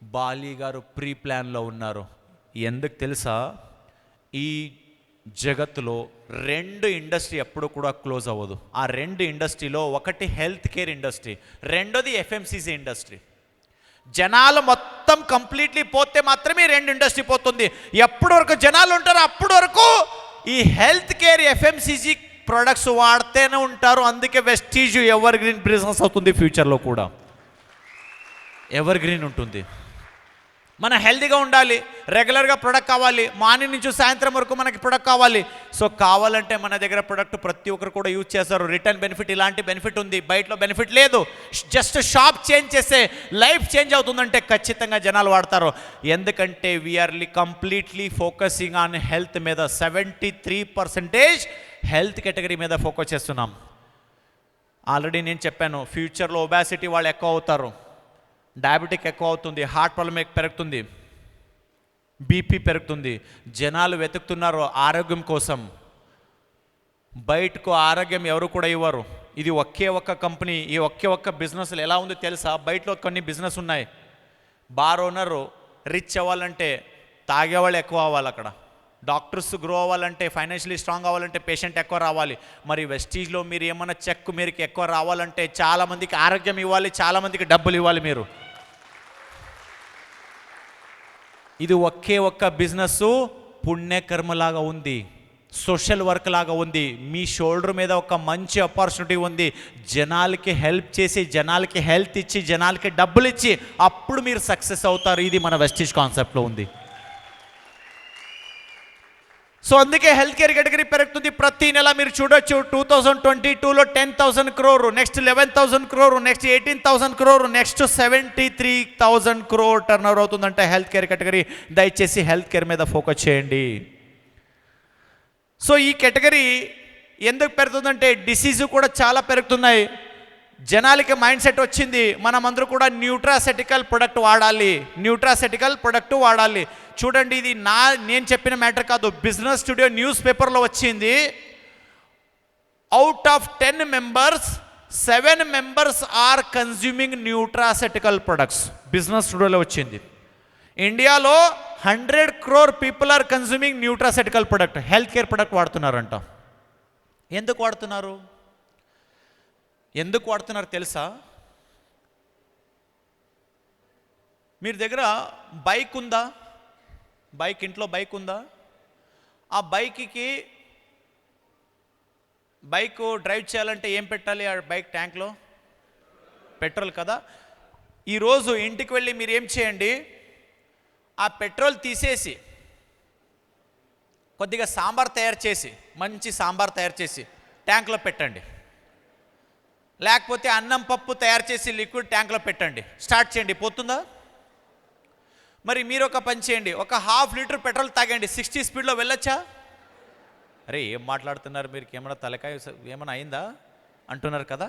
బాలీ గారు ప్రీ ప్లాన్లో ఉన్నారు. ఎందుకు తెలుసా? ఈ జగత్తులో 2 ఇండస్ట్రీ ఎప్పుడు కూడా క్లోజ్ అవ్వదు. ఆ 2 ఇండస్ట్రీలో ఒకటి హెల్త్ కేర్ ఇండస్ట్రీ, రెండోది ఎఫ్ఎంసీసీ ఇండస్ట్రీ. జనాలు మొత్తం కంప్లీట్లీ పోతే మాత్రమే 2 ఇండస్ట్రీ పోతుంది. ఎప్పటి వరకు జనాలు ఉంటారో అప్పటి వరకు ఈ హెల్త్ కేర్, ఎఫ్ఎంసీసీ ప్రొడక్ట్స్ వాడుతూనే ఉంటారు. అందుకే వెస్టీజ్ ఎవర్ గ్రీన్ బిజినెస్ అవుతుంది. ఫ్యూచర్లో కూడా ఎవర్ గ్రీన్ ఉంటుంది. మన హెల్తీగా ఉండాలి, రెగ్యులర్గా ప్రొడక్ట్ కావాలి, మార్నింగ్ నుంచి సాయంత్రం వరకు మనకి ప్రొడక్ట్ కావాలి. సో కావాలంటే మన దగ్గర ప్రొడక్ట్ ప్రతి ఒక్కరు కూడా యూజ్ చేస్తారు. రిటర్న్ బెనిఫిట్ ఇలాంటి బెనిఫిట్ ఉంది, బయటలో బెనిఫిట్ లేదు. జస్ట్ షాప్ చేంజ్ చేస్తే లైఫ్ చేంజ్ అవుతుందంటే ఖచ్చితంగా జనాలు వాడతారు. ఎందుకంటే we are completely focusing on health మీద. 73% హెల్త్ కేటగిరీ మీద ఫోకస్ చేస్తున్నాం. ఆల్రెడీ నేను చెప్పాను, ఫ్యూచర్లో ఒబాసిటీ వాళ్ళు ఎక్కువ అవుతారు, డయాబెటిక్ ఎక్కువ అవుతుంది, హార్ట్ ప్రాబ్లం పెరుగుతుంది. బీపీ పెరుగుతుంది. జనాలు వెతుకుతున్నారు ఆరోగ్యం కోసం, బయటకు ఆరోగ్యం ఎవరు కూడా ఇవ్వరు. ఇది ఒకే ఒక్క కంపెనీ, ఈ ఒక్క బిజినెస్లు ఎలా ఉందో తెలుసా? బయటలో కొన్ని బిజినెస్ ఉన్నాయి. బార్ ఓనరు రిచ్ అవ్వాలంటే తాగేవాళ్ళు ఎక్కువ అవ్వాలి, అక్కడ డాక్టర్స్ గ్రో అవ్వాలంటే, ఫైనాన్షియలీ స్ట్రాంగ్ అవ్వాలంటే పేషెంట్ ఎక్కువ రావాలి. మరి వెస్టీజ్లో మీరు ఏమన్నా చెక్ మీరు ఎక్కువ రావాలంటే చాలామందికి ఆరోగ్యం ఇవ్వాలి, చాలామందికి డబ్బులు ఇవ్వాలి మీరు. ఇది ఒకే ఒక్క బిజినెస్ పుణ్యకర్మలాగా ఉంది, సోషల్ వర్క్ లాగా ఉంది. మీ షోల్డర్ మీద ఒక మంచి ఆపర్చునిటీ ఉంది. జనాలకి హెల్ప్ చేసి, జనాలకి హెల్త్ ఇచ్చి, జనాలకి డబ్బులు ఇచ్చి అప్పుడు మీరు సక్సెస్ అవుతారు. ఇది మన వెస్టీజ్ కాన్సెప్ట్లో ఉంది. సో అందుకే హెల్త్ కేర్ కేటగిరీ పెరుగుతుంది. ప్రతి నెల మీరు చూడొచ్చు 2022లో 10,000 crore, next 11,000 crore, next 18,000 crore, next 73,000 crore turn over అవుతుందంటే హెల్త్ కేర్ కేటగిరీ. దయచేసి హెల్త్ కేర్ మీద ఫోకస్ చేయండి. సో ఈ కేటగిరీ ఎందుకు పెరుగుతుందంటే డిసీజ్ కూడా చాలా పెరుగుతున్నాయి. జనాలకి మైండ్ సెట్ వచ్చింది, మనం అందరూ కూడా న్యూట్రాసెటికల్ ప్రొడక్ట్ వాడాలి, న్యూట్రాసెటికల్ ప్రొడక్ట్ వాడాలి. చూడండి, ఇది నేను చెప్పిన మ్యాటర్ కాదు, బిజినెస్ స్టూడియో న్యూస్ పేపర్లో వచ్చింది. Out of 10 members 7 members are consuming nutraceutical products. Business స్టూడియోలో వచ్చింది. ఇండియాలో 100 crore people are consuming nutraceutical product, health care product వాడుతున్నారంట. ఎందుకు వాడుతున్నారు? ఎందుకు వాడుతున్నారు తెలుసా? మీరు దగ్గర బైక్ ఉందా? ఇంట్లో బైక్ ఉందా? ఆ బైక్ డ్రైవ్ చేయాలంటే ఏం పెట్టాలి? ఆ బైక్ ట్యాంక్లో పెట్రోల్ కదా. ఈరోజు ఇంటికి వెళ్ళి మీరు ఏం చేయండి, ఆ పెట్రోల్ తీసేసి కొద్దిగా సాంబార్ తయారు చేసి, మంచి సాంబార్ తయారు చేసి ట్యాంక్లో పెట్టండి. లేకపోతే అన్నం పప్పు తయారు చేసి లిక్విడ్ ట్యాంక్లో పెట్టండి. స్టార్ట్ చేయండి. పోతుందా? మరి మీరు ఒక పని చేయండి, ఒక 1/2 లీటర్ పెట్రోల్ తాగండి. 60 స్పీడ్లో వెళ్ళొచ్చా? అరే ఏం మాట్లాడుతున్నారు మీరు, ఏమైనా తలకాయ ఏమైనా అయిందా అంటున్నారు కదా.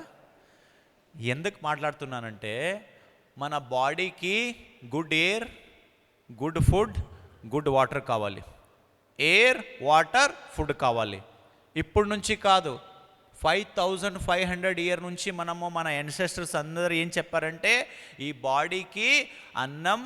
ఎందుకు మాట్లాడుతున్నానంటే మన బాడీకి good air, good food, good water కావాలి. ఎయిర్, వాటర్, ఫుడ్ కావాలి. ఇప్పుడు నుంచి కాదు, 5,500 years నుంచి మన ఎన్సెస్టర్స్ అందరూ ఏం చెప్పారంటే ఈ బాడీకి అన్నం,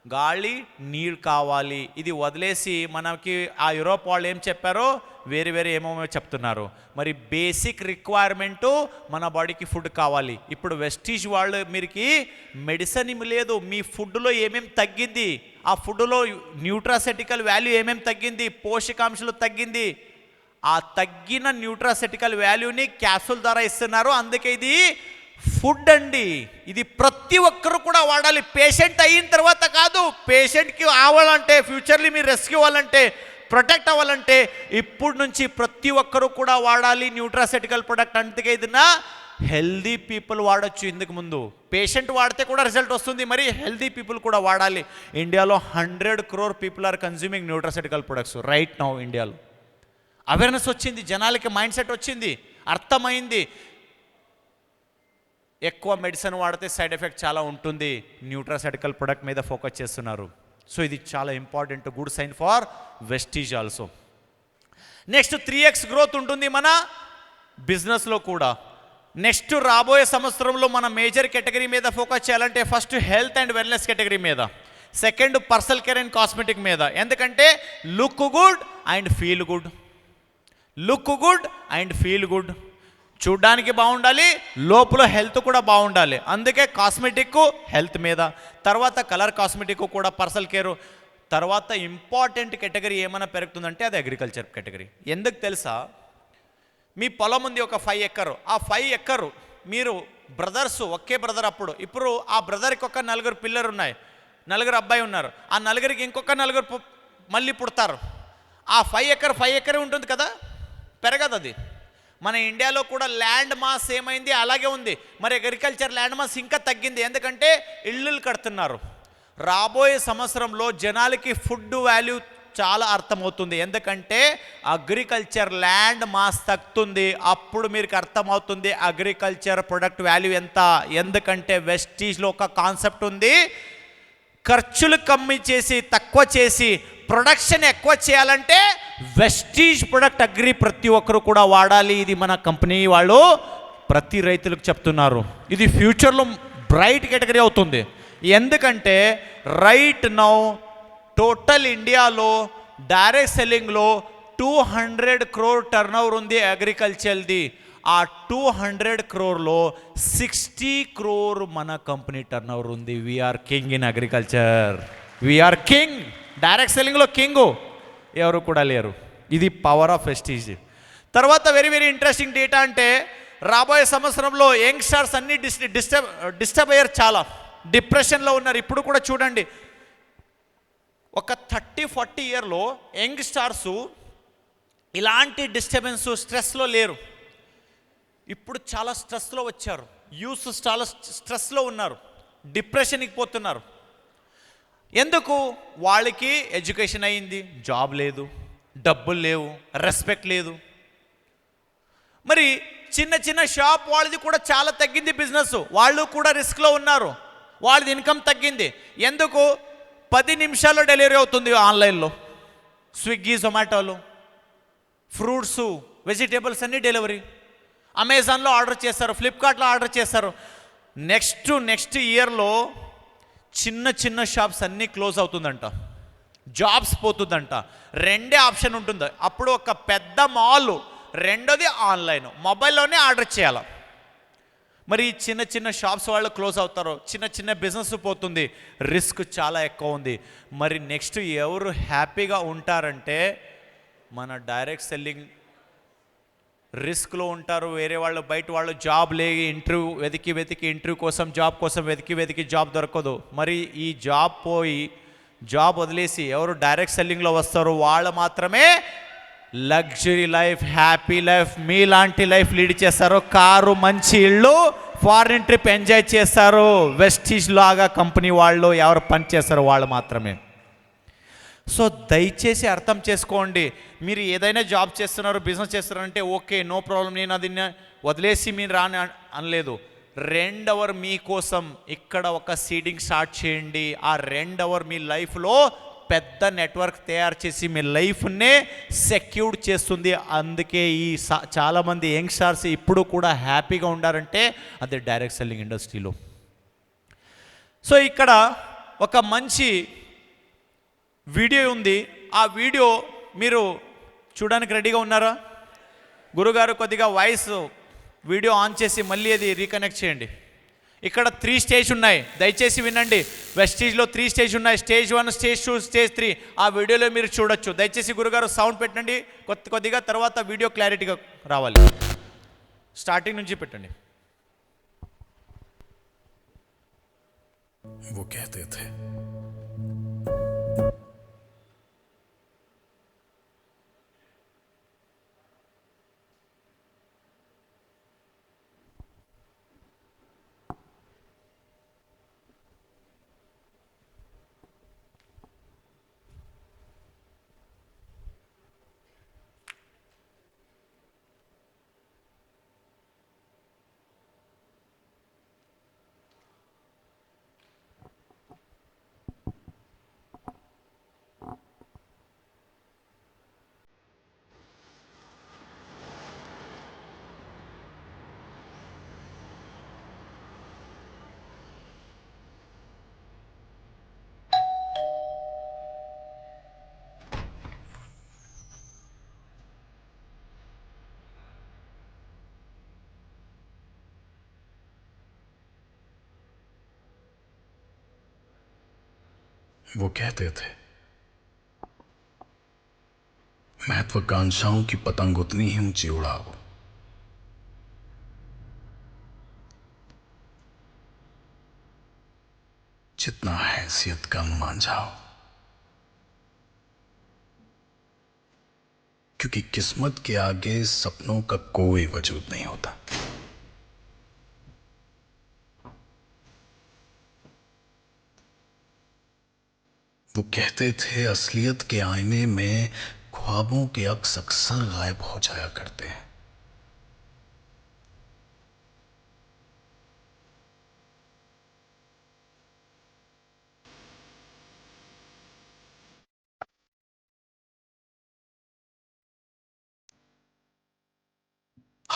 గాలి, నీరు కావాలి. ఇది వదిలేసి మనకి ఆ యూరోప్ వాళ్ళు ఏం చెప్పారో వేరే ఏమో చెప్తున్నారు. మరి బేసిక్ రిక్వైర్మెంటు మన బాడీకి ఫుడ్ కావాలి. ఇప్పుడు వెస్టీజ్ వాళ్ళు మీరుకి మెడిసిన్ ఏమి లేదు, మీ ఫుడ్లో ఏమేమి తగ్గింది, ఆ ఫుడ్లో న్యూట్రాసెటికల్ వాల్యూ ఏమేమి తగ్గింది, పోషకాంశాలు తగ్గింది, ఆ తగ్గిన న్యూట్రాసెటికల్ వాల్యూని క్యాప్సూల్ ద్వారా ఇస్తున్నారు. అందుకే ఇది ఫుడ్ అండి. ఇది ప్రతి ఒక్కరు కూడా వాడాలి. పేషెంట్ అయిన తర్వాత కాదు, పేషెంట్కి అవ్వాలంటే, ఫ్యూచర్లీ మీరు రెస్క్యూ అవ్వాలంటే, ప్రొటెక్ట్ అవ్వాలంటే ఇప్పుడు నుంచి ప్రతి ఒక్కరు కూడా వాడాలి న్యూట్రాసెటికల్ ప్రొడక్ట్. అందుకే ఇది హెల్దీ పీపుల్ వాడచ్చు. ఇందుకు ముందు పేషెంట్ వాడితే కూడా రిజల్ట్ వస్తుంది, మరి హెల్దీ పీపుల్ కూడా వాడాలి. ఇండియాలో 100 crore people are consuming nutraceutical products right now. ఇండియాలో అవేర్నెస్ వచ్చింది, జనాలకి మైండ్ సెట్ వచ్చింది, అర్థమైంది. ఎక్కువ మెడిసిన్ వాడితే సైడ్ ఎఫెక్ట్ చాలా ఉంటుంది, న్యూట్రాసెటికల్ ప్రొడక్ట్ మీద ఫోకస్ చేస్తున్నారు. సో ఇది చాలా important, good sign for Vestige also. Next 3x growth ఉంటుంది మన బిజినెస్లో కూడా. నెక్స్ట్ రాబోయే సంవత్సరంలో మన మేజర్ కేటగిరీ మీద ఫోకస్ చేయాలంటే first health and wellness category మీద, second personal care and cosmetic మీద. ఎందుకంటే look good and feel good, look good and feel good, చూడ్డానికి బాగుండాలి, లోపల హెల్త్ కూడా బాగుండాలి. అందుకే కాస్మెటిక్ హెల్త్ మీద, తర్వాత కలర్ కాస్మెటిక్ కూడా, పర్సనల్ కేరు. తర్వాత ఇంపార్టెంట్ కేటగిరీ ఏమైనా పెరుగుతుందంటే అది అగ్రికల్చర్ కేటగిరీ. ఎందుకు తెలుసా? మీ పొలం ఉంది ఒక 5 acres, ఆ 5 acres మీరు బ్రదర్స్, ఒకే బ్రదర్. ఇప్పుడు ఆ బ్రదర్కి ఒక 4 పిల్లలు ఉన్నాయి, 4 అబ్బాయి ఉన్నారు. ఆ 4కి ఇంకొక 4 మళ్ళీ పుడతారు. ఆ 5 acres ఉంటుంది కదా, పెరగదు అది. మన ఇండియాలో కూడా ల్యాండ్ మాస్ ఏమైంది అలాగే ఉంది. మరి అగ్రికల్చర్ ల్యాండ్ మాస్ ఇంకా తగ్గింది, ఎందుకంటే ఇళ్ళు కడుతున్నారు. రాబోయే సంవత్సరంలో జనాలకి ఫుడ్ వాల్యూ చాలా అర్థమవుతుంది, ఎందుకంటే అగ్రికల్చర్ ల్యాండ్ మాస్ తగ్గుతుంది. అప్పుడు మీకు అర్థమవుతుంది అగ్రికల్చర్ ప్రొడక్ట్ వాల్యూ ఎంత. ఎందుకంటే వెస్టీజ్లో ఒక కాన్సెప్ట్ ఉంది, ఖర్చులు కమ్మి చేసి తక్కువ చేసి ప్రొడక్షన్ ఎక్కువ చేయాలంటే వెస్టీజ్ ప్రొడక్ట్ అగ్రి ప్రతి ఒక్కరు కూడా వాడాలి. ఇది మన కంపెనీ వాళ్ళు ప్రతి రైతులకు చెప్తున్నారు. ఇది ఫ్యూచర్లో బ్రైట్ కేటగిరీ అవుతుంది. ఎందుకంటే రైట్ నౌ టోటల్ ఇండియాలో డైరెక్ట్ సెల్లింగ్లో 200 crore టర్న్ ఓవర్ ఉంది అగ్రికల్చర్ది. ఆ 200 crore 60 crore మన కంపెనీ టర్న్ ఓవర్ ఉంది. We are king in agriculture. We are king. Direct సెల్లింగ్లో కింగు ఎవరు కూడా లేరు. ఇది పవర్ ఆఫ్ వెస్టీజ్. తర్వాత వెరీ వెరీ ఇంట్రెస్టింగ్ డేటా అంటే రాబోయే సంవత్సరంలో యంగ్స్టర్స్ అన్ని డిస్టర్బ్ అయ్యారు, చాలా డిప్రెషన్లో ఉన్నారు. ఇప్పుడు కూడా చూడండి, ఒక 30-40 ఇయర్లో యంగ్స్టార్సు ఇలాంటి డిస్టర్బెన్స్ స్ట్రెస్లో లేరు. ఇప్పుడు చాలా స్ట్రెస్లో వచ్చారు. యూత్ చాలా స్ట్రెస్లో ఉన్నారు, డిప్రెషన్కి పోతున్నారు. ఎందుకు? వాళ్ళకి ఎడ్యుకేషన్ అయింది, జాబ్ లేదు, డబ్బులు లేవు, రెస్పెక్ట్ లేదు. మరి చిన్న చిన్న షాప్ వాళ్ళది కూడా చాలా తగ్గింది బిజినెస్. వాళ్ళు కూడా రిస్క్లో ఉన్నారు, వాళ్ళది ఇన్కమ్ తగ్గింది. ఎందుకు? 10 నిమిషాల్లో డెలివరీ అవుతుంది ఆన్లైన్లో. స్విగ్గీ, జొమాటోలో ఫ్రూట్స్, వెజిటేబుల్స్ అన్నీ డెలివరీ. అమెజాన్లో ఆర్డర్ చేస్తారు, ఫ్లిప్కార్ట్లో ఆర్డర్ చేస్తారు. నెక్స్ట్ ఇయర్లో చిన్న చిన్న షాప్స్ అన్నీ క్లోజ్ అవుతుందంట, జాబ్స్ పోతుందంట. రెండే ఆప్షన్ ఉంటుంది అప్పుడు. ఒక పెద్ద మాల్, రెండోది ఆన్లైన్, మొబైల్లోనే ఆర్డర్ చేయాలి. మరి చిన్న చిన్న షాప్స్ వాళ్ళు క్లోజ్ అవుతారు, చిన్న చిన్న బిజినెస్ పోతుంది, రిస్క్ చాలా ఎక్కువ ఉంది. మరి నెక్స్ట్ ఎవరు హ్యాపీగా ఉంటారంటే మన డైరెక్ట్ సెల్లింగ్ రిస్క్లో ఉంటారు. వేరే వాళ్ళు, బయట వాళ్ళు జాబ్ లేక ఇంటర్వ్యూ వెతికి ఇంటర్వ్యూ కోసం, జాబ్ కోసం వెతికి జాబ్ దొరకదు. మరి ఈ జాబ్ పోయి, జాబ్ వదిలేసి ఎవరు డైరెక్ట్ సెల్లింగ్లో వస్తారో వాళ్ళు మాత్రమే లగ్జరీ లైఫ్, హ్యాపీ లైఫ్, మీలాంటి లైఫ్ లీడ్ చేస్తారు. కారు, మంచి ఇళ్ళు, ఫారిన్ ట్రిప్ ఎంజాయ్ చేస్తారు. వెస్టీజ్ లాగా కంపెనీ వాళ్ళు ఎవరు పని చేస్తారో వాళ్ళు మాత్రమే. సో దయచేసి అర్థం చేసుకోండి. మీరు ఏదైనా జాబ్ చేస్తున్నారు, బిజినెస్ చేస్తున్నారంటే ఓకే, నో ప్రాబ్లం, నేను అది వదిలేసి మీరు రాని అనలేదు. 2 hours మీకోసం ఇక్కడ ఒక సీడింగ్ స్టార్ట్ చేయండి. ఆ 2 hours మీ లైఫ్లో పెద్ద నెట్వర్క్ తయారు చేసి మీ లైఫ్నే సెక్యూర్ చేస్తుంది. అందుకే ఈ చాలామంది యంగ్స్టర్స్ ఇప్పుడు కూడా హ్యాపీగా ఉండారంటే అది డైరెక్ట్ సెల్లింగ్ ఇండస్ట్రీలో. సో ఇక్కడ ఒక మంచి వీడియో ఉంది. ఆ వీడియో మీరు చూడడానికి రెడీగా ఉన్నారా? గురుగారు కొద్దిగా వాయిస్ వీడియో ఆన్ చేసి మళ్ళీ అది రీకనెక్ట్ చేయండి. ఇక్కడ 3 స్టేజ్ ఉన్నాయి, దయచేసి వినండి. వెస్టీజ్లో 3 స్టేజ్ ఉన్నాయి. Stage 1, stage 2, stage 3. ఆ వీడియోలో మీరు చూడొచ్చు. దయచేసి గురుగారు సౌండ్ పెట్టండి కొద్దిగా, తర్వాత వీడియో క్లారిటీగా రావాలి. స్టార్టింగ్ నుంచి పెట్టండి. वो कहते थे महत्वाकांक्षाओं की पतंग उतनी ही ऊंची उड़ाओ जितना हैसियत का अनुमान जाओ, क्योंकि किस्मत के आगे सपनों का कोई वजूद नहीं होता। वो कहते थे असलियत के आईने में ख्वाबों के अक्स अक्सर गायब हो जाया करते हैं।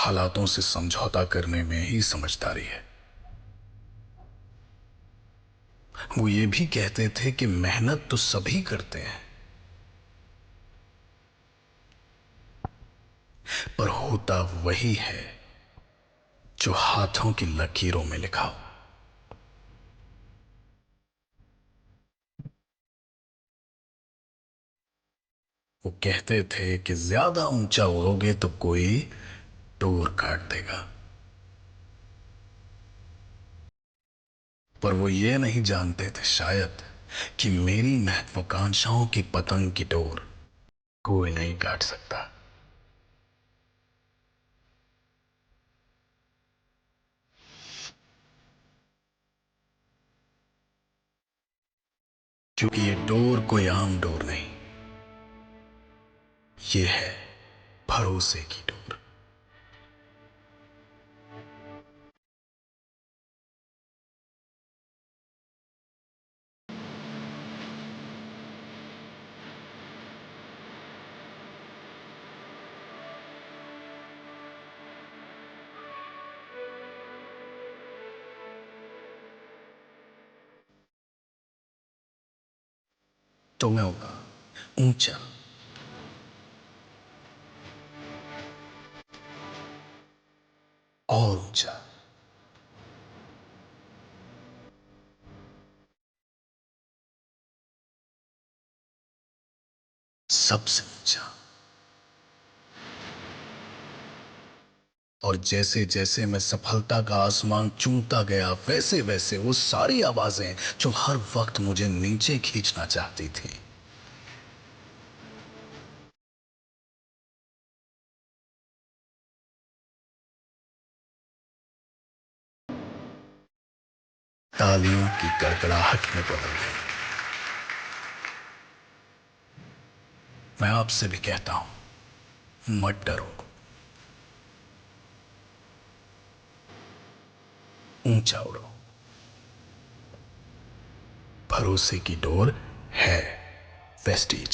हालातों से समझौता करने में ही समझदारी है। वो ये भी कहते थे कि मेहनत तो सभी करते हैं, पर होता वही है जो हाथों की लकीरों में लिखा हो। वो कहते थे कि ज्यादा ऊंचा उड़ोगे तो कोई डोर काट देगा, पर वो ये नहीं जानते थे शायद कि मेरी महत्वाकांक्षाओं की पतंग की डोर कोई नहीं काट सकता। क्योंकि ये डोर कोई आम डोर नहीं, ये है भरोसे की डोर। तो मैं होगा ऊंचा, और ऊंचा, सबसे ऊंचा। और जैसे जैसे मैं सफलता का आसमान चूमता गया, वैसे वैसे वो सारी आवाजें जो हर वक्त मुझे नीचे खींचना चाहती थी, तालियों की गड़गड़ाहट में बदल गई। मैं आपसे भी कहता हूं, मत डरो, ऊंचा उड़ो। भरोसे की डोर है वेस्टीज,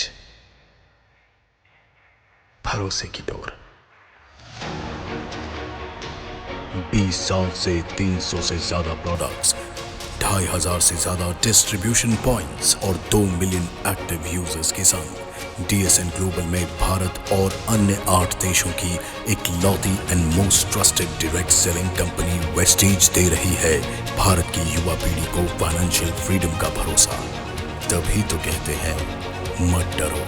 भरोसे की डोर। 20 साल से 300 से ज्यादा प्रोडक्ट्स, 2500 से ज्यादा डिस्ट्रीब्यूशन पॉइंट्स और 2 मिलियन एक्टिव यूजर्स के संग DSN ग्लोबल में भारत और अन्य 8 देशों की इकलौती and most trusted direct selling company Vestige दे रही है भारत की युवा पीढ़ी को फाइनेंशियल फ्रीडम का भरोसा। तभी तो कहते हैं, मत डरो,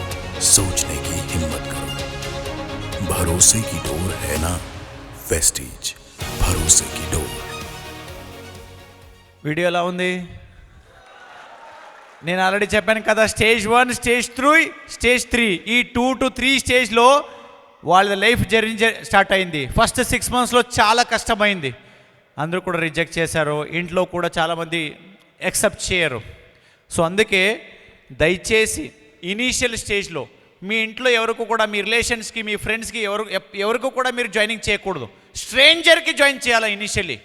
सोचने की हिम्मत करो। भरोसे की डोर है ना वेस्टीज, भरोसे की डोर। వీడియో ఎలా ఉంది? నేను ఆల్రెడీ చెప్పాను కదా, స్టేజ్ 1, స్టేజ్ 3, స్టేజ్ 3, ఈ 2 to 3 స్టేజ్లో వాళ్ళ లైఫ్ జర్నీ స్టార్ట్ అయింది. ఫస్ట్ 6 monthsలో చాలా కష్టమైంది, అందరూ కూడా రిజెక్ట్ చేశారు, ఇంట్లో కూడా చాలామంది యాక్సెప్ట్ చేయరు. సో అందుకే దయచేసి ఇనీషియల్ స్టేజ్లో మీ ఇంట్లో ఎవరికి కూడా, మీ రిలేషన్స్కి, మీ ఫ్రెండ్స్కి ఎవరికి కూడా మీరు జాయినింగ్ చేయకూడదు. స్ట్రేంజర్కి జాయిన్ చేయాలి. ఇనిషియల్లీ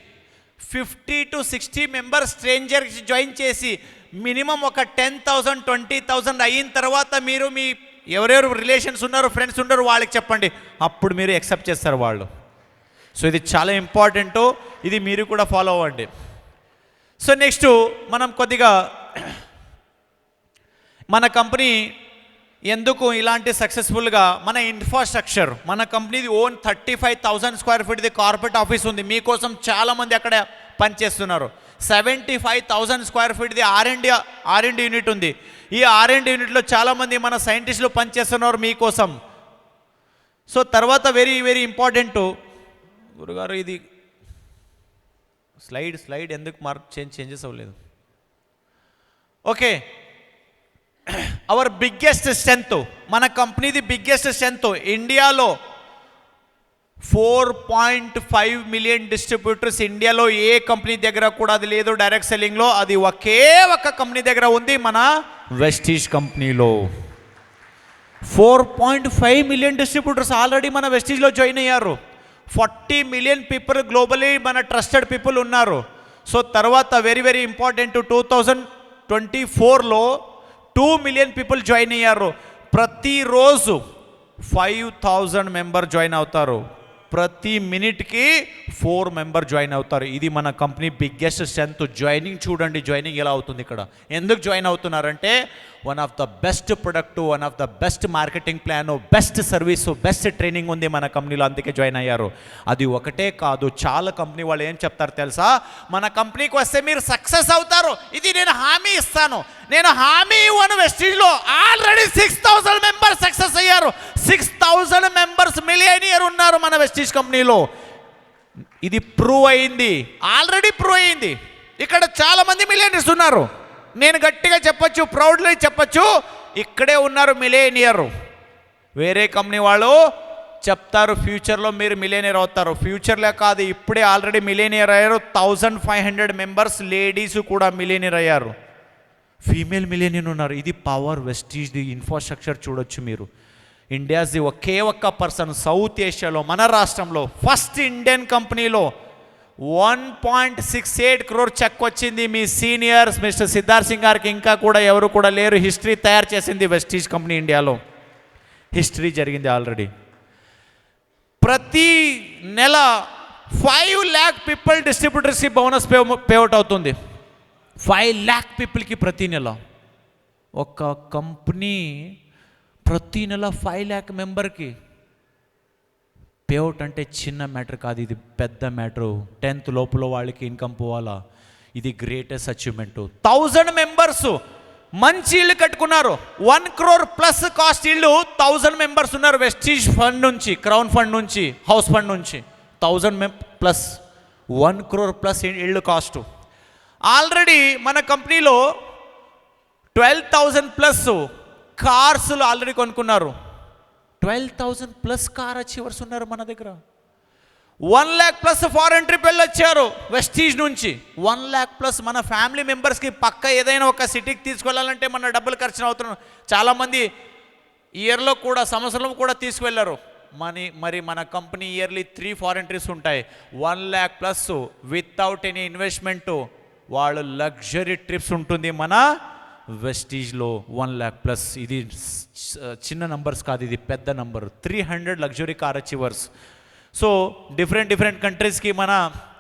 50 to 60 మెంబర్స్ స్ట్రేంజర్కి జాయిన్ చేసి మినిమం ఒక 10,000 20,000 అయిన తర్వాత మీరు మీ ఎవరెవరు రిలేషన్స్ ఉన్నారు, ఫ్రెండ్స్ ఉన్నారు, వాళ్ళకి చెప్పండి. అప్పుడు మీరు యాక్సెప్ట్ చేస్తారు వాళ్ళు. సో ఇది చాలా ఇంపార్టెంట్, ఇది మీరు కూడా ఫాలో అవ్వండి. సో నెక్స్ట్ మనం కొద్దిగా మన కంపెనీ ఎందుకు ఇలాంటి సక్సెస్ఫుల్గా, మన ఇన్ఫ్రాస్ట్రక్చర్, మన కంపెనీది own 35,000 square feet corporate office ఉంది. మీకోసం చాలామంది అక్కడ పనిచేస్తున్నారు. 75,000 square feet R&D యూనిట్ ఉంది. ఈ R&D యూనిట్లో చాలామంది మన సైంటిస్టులు పనిచేస్తున్నారు మీకోసం. సో తర్వాత వెరీ వెరీ ఇంపార్టెంట్ గురుగారు, ఇది స్లైడ్ ఎందుకు చేంజెస్ అవ్వలేదు? ఓకే, అవర్ బిగ్గెస్ట్ స్ట్రెంత్, మన కంపెనీది బిగ్గెస్ట్ స్ట్రెంత్ ఇండియాలో 4.5 మిలియన్ డిస్ట్రిబ్యూటర్స్. ఇండియాలో ఏ కంపెనీ దగ్గర కూడా అది లేదు డైరెక్ట్ సెల్లింగ్లో, అది ఒకే ఒక కంపెనీ దగ్గర ఉంది, మన వెస్టీజ్ కంపెనీలో. 4.5 మిలియన్ డిస్ట్రిబ్యూటర్స్ ఆల్రెడీ మన వెస్టీజ్లో జాయిన్ అయ్యారు. 40 మిలియన్ పీపుల్ గ్లోబలీ మన ట్రస్టెడ్ పీపుల్ ఉన్నారు. సో తర్వాత వెరీ వెరీ ఇంపార్టెంట్, 2024లో 2 మిలియన్ పీపుల్ జాయిన్ అయ్యారు. ప్రతిరోజు 5,000 మెంబర్ జాయిన్ అవుతారు. ప్రతి మినిట్కి 4 మెంబర్ జాయిన్ అవుతారు. ఇది మన కంపెనీ బిగ్గెస్ట్ స్ట్రెంత్. జాయినింగ్ చూడండి, జాయినింగ్ ఎలా అవుతుంది ఇక్కడ. ఎందుకు జాయిన్ అవుతున్నారంటే one of the best product, one of the best marketing plan, best service, best training ఉంది మన కంపెనీలో, అందుకే జాయిన్ అయ్యారు. అది ఒకటే కాదు, చాలా కంపెనీ వాళ్ళు ఏం చెప్తారు తెలుసా, మన కంపెనీకి వస్తే మీరు సక్సెస్ అవుతారు, ఇది నేను హామీ ఇస్తాను. నేను హామీ ఇవ్వను. వెస్టీజ్లో ఆల్రెడీ 6,000 మెంబర్స్ సక్సెస్ అయ్యారు. 6,000 మెంబర్స్ మిలియనియర్ ఉన్నారు మన వెస్టీజ్ కంపెనీలో. ఇది ప్రూవ్ అయింది, ఆల్రెడీ ప్రూవ్ అయింది. ఇక్కడ చాలా మంది మిలియనీర్స్ ఉన్నారు. నేను గట్టిగా చెప్పచ్చు, ప్రౌడ్లీ చెప్పచ్చు, ఇక్కడే ఉన్నారు మిలియనియర్. వేరే కంపెనీ వాళ్ళు చెప్తారు ఫ్యూచర్లో మీరు మిలియనియర్ అవుతారు. ఫ్యూచర్లో కాదు, ఇప్పుడే ఆల్రెడీ మిలియనియర్ అయ్యారు. 1500 మెంబర్స్ లేడీస్ కూడా మిలియనియర్ అయ్యారు. ఫీమేల్ మిలియనియర్ ఉన్నారు. ఇది పవర్. వెస్టీజ్ది ఇన్ఫ్రాస్ట్రక్చర్ చూడొచ్చు మీరు. ఇండియాస్ది ఒకే ఒక్క పర్సన్ సౌత్ ఏషియాలో, మన రాష్ట్రంలో ఫస్ట్ ఇండియన్ కంపెనీలో 1.68 crore చెక్ వచ్చింది. మీ సీనియర్స్ మిస్టర్ సిద్ధార్థ్ సింగ్ గారికి ఇంకా కూడా ఎవరు కూడా లేరు. హిస్టరీ తయారు చేసింది వెస్టీజ్ కంపెనీ ఇండియాలో. హిస్టరీ జరిగింది ఆల్రెడీ. ప్రతి నెల 5 lakh పీపుల్ డిస్ట్రిబ్యూటర్స్కి బోనస్ పేఅవుట్ అవుతుంది. 5 lakh పీపుల్కి ప్రతి నెల. ఒక కంపెనీ ప్రతి నెల 5 lakh మెంబర్కి పేఅవుట్ అంటే చిన్న మ్యాటర్ కాదు, ఇది పెద్ద మ్యాటరు. 10th లోపల వాళ్ళకి ఇన్కమ్ పోవాలా, ఇది గ్రేటెస్ట్ అచీవ్మెంట్. 1000 మెంబర్స్ మంచి ఇల్లు కట్టుకున్నారు. 1 crore ప్లస్ కాస్ట్ ఇల్లు 1000 మెంబర్స్ ఉన్నారు. వెస్టీజ్ ఫండ్ నుంచి, క్రౌన్ ఫండ్ నుంచి, హౌస్ ఫండ్ నుంచి 1000 ప్లస్ 1 crore ప్లస్ ఇల్లు కాస్ట్. ఆల్రెడీ మన కంపెనీలో 12,000 ప్లస్ కార్స్లు ఆల్రెడీ కొనుక్కున్నారు. 12,000 ప్లస్ కార్ అచీవర్స్ ఉన్నారు మన దగ్గర. 1 lakh ప్లస్ ఫారెన్ ట్రిప్ వెళ్ళొచ్చారు వెస్టీజ్ నుంచి. 1 lakh ప్లస్ మన ఫ్యామిలీ మెంబర్స్కి పక్క ఏదైనా ఒక సిటీకి తీసుకెళ్ళాలంటే మన డబ్బులు ఖర్చు అవుతున్నాం. చాలామంది ఇయర్లో కూడా, సంవత్సరంలో కూడా తీసుకువెళ్ళారు. మరి మన కంపెనీ ఇయర్లీ 3 ఫారెన్ ట్రిప్స్ ఉంటాయి. 1 lakh plus without any investment వాళ్ళు లగ్జరీ ట్రిప్స్ ఉంటుంది మన వెస్టీజ్లో. 1 lakh ప్లస్. ఇది చిన్న నంబర్స్ కాదు, ఇది పెద్ద number. 300 luxury car achievers. So different కంట్రీస్కి మన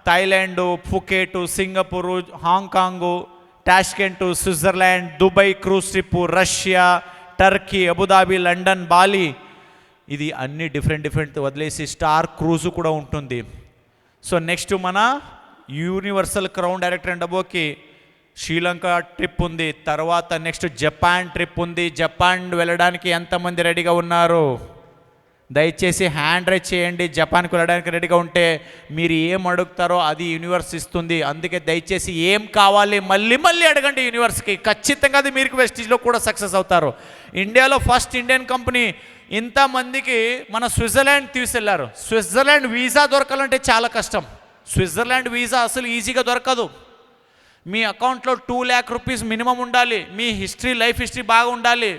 Thailand, Phuket, Singapore, Hong Kong, Tashkent, Switzerland, Dubai cruise trip, Russia, Turkey, Abu Dhabi, London, Bali, ఇది అన్ని డిఫరెంట్ వదిలేసి స్టార్ క్రూజ్ కూడా ఉంటుంది. సో నెక్స్ట్ మన యూనివర్సల్ క్రౌన్ డైరెక్టర్ అండ్ అబోకి శ్రీలంక ట్రిప్ ఉంది. తర్వాత నెక్స్ట్ జపాన్ ట్రిప్ ఉంది. జపాన్ వెళ్ళడానికి ఎంతమంది రెడీగా ఉన్నారు? దయచేసి హ్యాండ్ రైజ్ చేయండి. జపాన్కి వెళ్ళడానికి రెడీగా ఉంటే మీరు ఏం అడుగుతారో అది యూనివర్స్ ఇస్తుంది. అందుకే దయచేసి ఏం కావాలి మళ్ళీ అడగండి యూనివర్స్కి. ఖచ్చితంగా అది మీరు వెస్టీజ్లో కూడా సక్సెస్ అవుతారు. ఇండియాలో ఫస్ట్ ఇండియన్ కంపెనీ ఇంతమందికి మన స్విట్జర్లాండ్ తీసుకెళ్లారు. స్విట్జర్లాండ్ వీసా దొరకాలంటే చాలా కష్టం. స్విట్జర్లాండ్ వీసా అసలు ఈజీగా దొరకదు. మీ అకౌంట్లో 2 lakh rupees మినిమం ఉండాలి. మీ లైఫ్ హిస్టరీ బాగా ఉండాలి.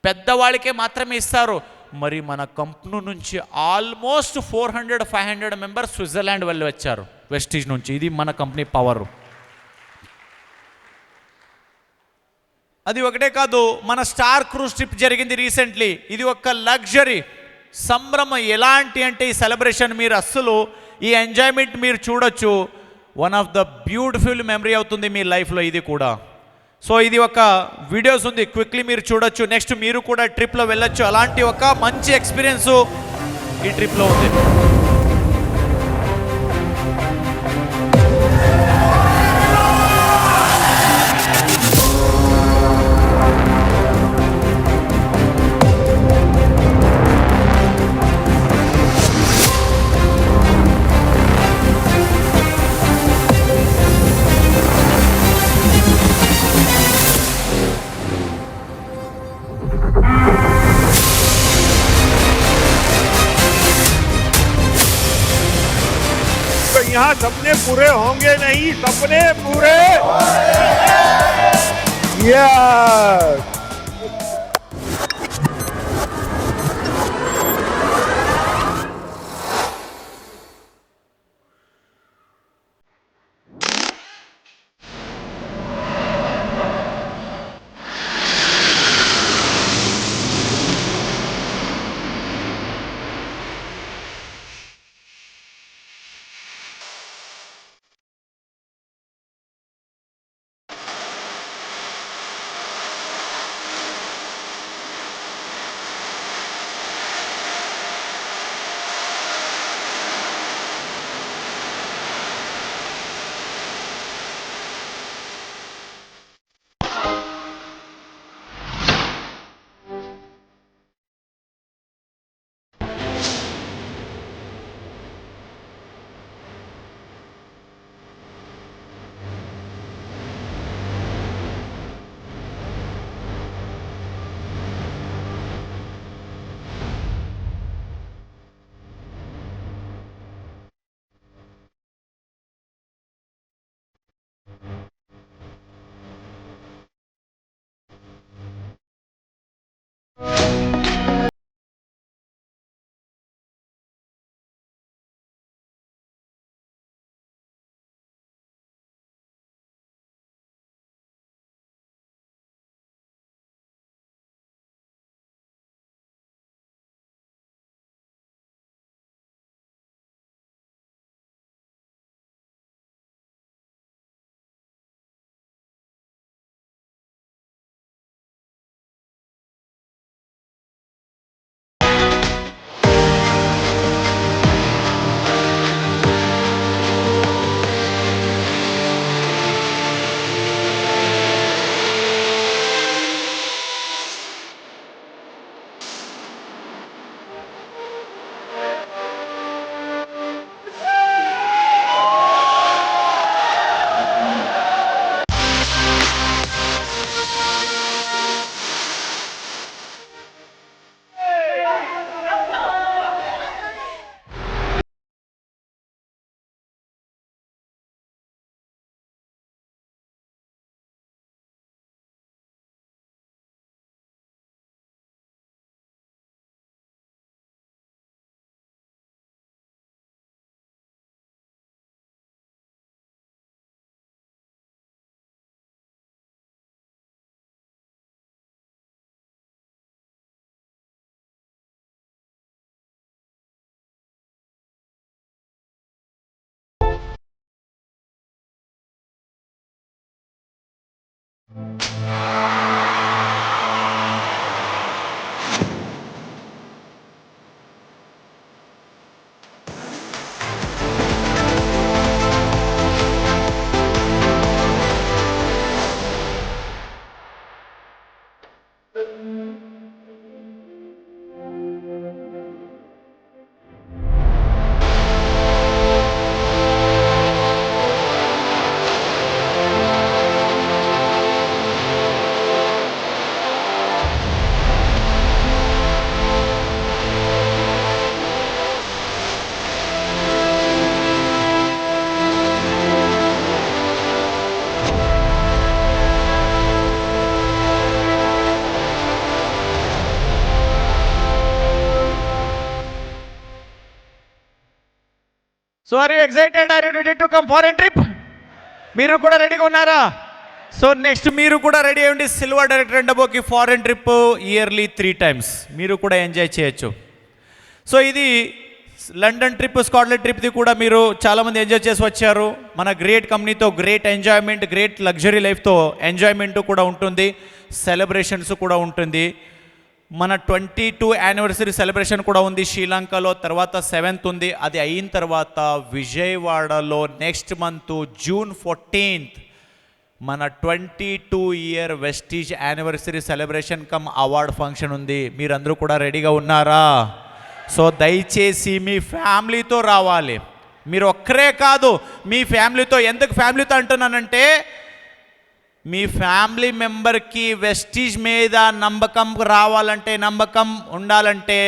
పెద్దవాళ్ళకే మాత్రమే ఇస్తారు. మరి మన కంపెనీ నుంచి ఆల్మోస్ట్ 400-500 మెంబర్స్ స్విట్జర్లాండ్ వెళ్ళి వచ్చారు వెస్టీజ్ నుంచి. ఇది మన కంపెనీ పవర్. అది ఒకటే కాదు, మన స్టార్ క్రూజ్ ట్రిప్ జరిగింది రీసెంట్లీ. ఇది ఒక లగ్జరీ సంభ్రమం. ఎలాంటి అంటే ఈ సెలబ్రేషన్ మీరు అస్సలు ఈ ఎంజాయ్మెంట్ మీరు చూడొచ్చు. One of the beautiful memory అవుతుంది మీ లైఫ్లో ఇది కూడా. సో ఇది ఒక వీడియోస్ ఉంది, క్విక్లీ మీరు చూడొచ్చు. నెక్స్ట్ మీరు కూడా ట్రిప్లో వెళ్ళొచ్చు. అలాంటి ఒక మంచి ఎక్స్పీరియన్స్ ఈ ట్రిప్లో ఉంది. यहाँ सपने पूरे होंगे नहीं, सपने पूरे yes. So are you excited? Are you ready to come foreign trip? మీరు కూడా రెడీగా ఉన్నారా? సో నెక్స్ట్ మీరు కూడా రెడీ అయ్యండి. సిల్వర్ డైరెక్టర్ రెండబోకి ఫారెన్ ట్రిప్ ఇయర్లీ 3 times మీరు కూడా ఎంజాయ్ చేయొచ్చు. సో ఇది లండన్ ట్రిప్, స్కాట్లాండ్ ట్రిప్ది కూడా మీరు చాలామంది ఎంజాయ్ చేసి వచ్చారు. మన గ్రేట్ కంపెనీతో గ్రేట్ ఎంజాయ్మెంట్, గ్రేట్ లగ్జరీ లైఫ్తో ఎంజాయ్మెంట్ కూడా ఉంటుంది, సెలబ్రేషన్స్ కూడా ఉంటుంది. మన 22 యానివర్సరీ సెలబ్రేషన్ కూడా ఉంది శ్రీలంకలో. తర్వాత 7th ఉంది. అది అయిన తర్వాత విజయవాడలో నెక్స్ట్ మంత్ June 14th మన 22-year Vestige anniversary celebration come award function ఉంది. మీరందరూ కూడా రెడీగా ఉన్నారా? సో దయచేసి మీ ఫ్యామిలీతో రావాలి. మీరు ఒక్కరే కాదు, మీ ఫ్యామిలీతో. ఎందుకు ఫ్యామిలీతో అంటున్నానంటే, మీ ఫ్యామిలీ మెంబర్కి వెస్టీజ్ మీద నమ్మకం రావాలంటే, నమ్మకం ఉండాలంటే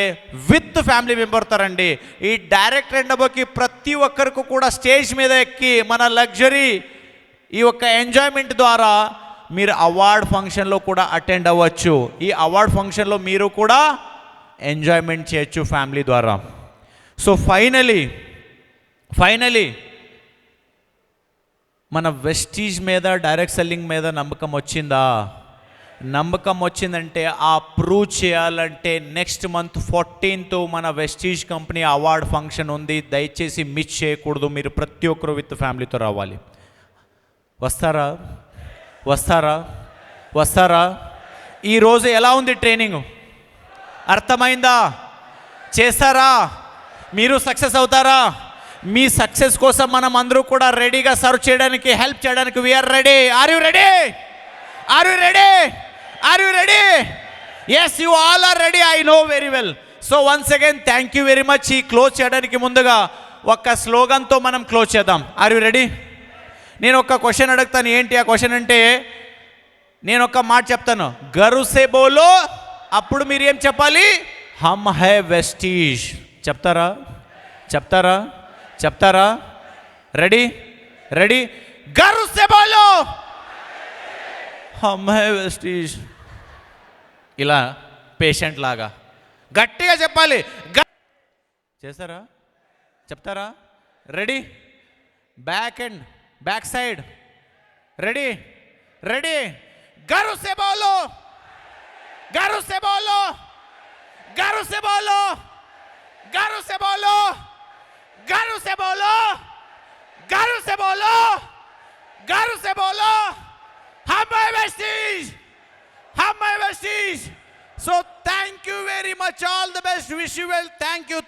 విత్ ఫ్యామిలీ మెంబర్తో రండి. ఈ డైరెక్ట్ రెండబోకి ప్రతి ఒక్కరికి కూడా స్టేజ్ మీద ఎక్కి మన లగ్జరీ ఈ ఒక్క ఎంజాయ్మెంట్ ద్వారా మీరు అవార్డ్ ఫంక్షన్లో కూడా అటెండ్ అవ్వచ్చు. ఈ అవార్డ్ ఫంక్షన్లో మీరు కూడా ఎంజాయ్మెంట్ చేయొచ్చు ఫ్యామిలీ ద్వారా. సో ఫైనలీ మన వెస్టీజ్ మీద, డైరెక్ట్ సెల్లింగ్ మీద నమ్మకం వచ్చిందా? నమ్మకం వచ్చిందంటే ఆ ప్రూవ్ చేయాలంటే నెక్స్ట్ మంత్ 14th మన వెస్టీజ్ కంపెనీ అవార్డ్ ఫంక్షన్ ఉంది. దయచేసి మిస్ చేయకూడదు. మీరు ప్రతి ఒక్కరు విత్ ఫ్యామిలీతో రావాలి. వస్తారా? ఈరోజు ఎలా ఉంది ట్రైనింగ్? అర్థమైందా? చేస్తారా? మీరు సక్సెస్ అవుతారా? మీ సక్సెస్ కోసం మనం అందరూ కూడా రెడీగా సర్వ్ చేయడానికి, హెల్ప్ చేయడానికి we are ready. Are you ready? Yes, you all are ready. I know very well. So once again thank you very much. ఈ క్లోజ్ చేయడానికి ముందుగా ఒక స్లోగన్తో మనం క్లోజ్ చేద్దాం. Are you ready? నేను ఒక క్వశ్చన్ అడుగుతాను. ఏంటి ఆ క్వశ్చన్ అంటే, నేను ఒక మాట చెప్తాను, గరు సే బోలో. అప్పుడు మీరు ఏం చెప్పాలి? హమ్ హై వెస్టీజ్. చెప్తారా? రెడీ? గరు సే బోలో హమ్ హై వెస్టీజ్. ఇలా పేషెంట్ లాగా గట్టిగా చెప్పాలి. చేస్తారా? చెప్తారా? రెడీ? बैक साइड रेडी गरु से बोलो हम Vestige. So thank you very much, all the best, wish you well, thank you.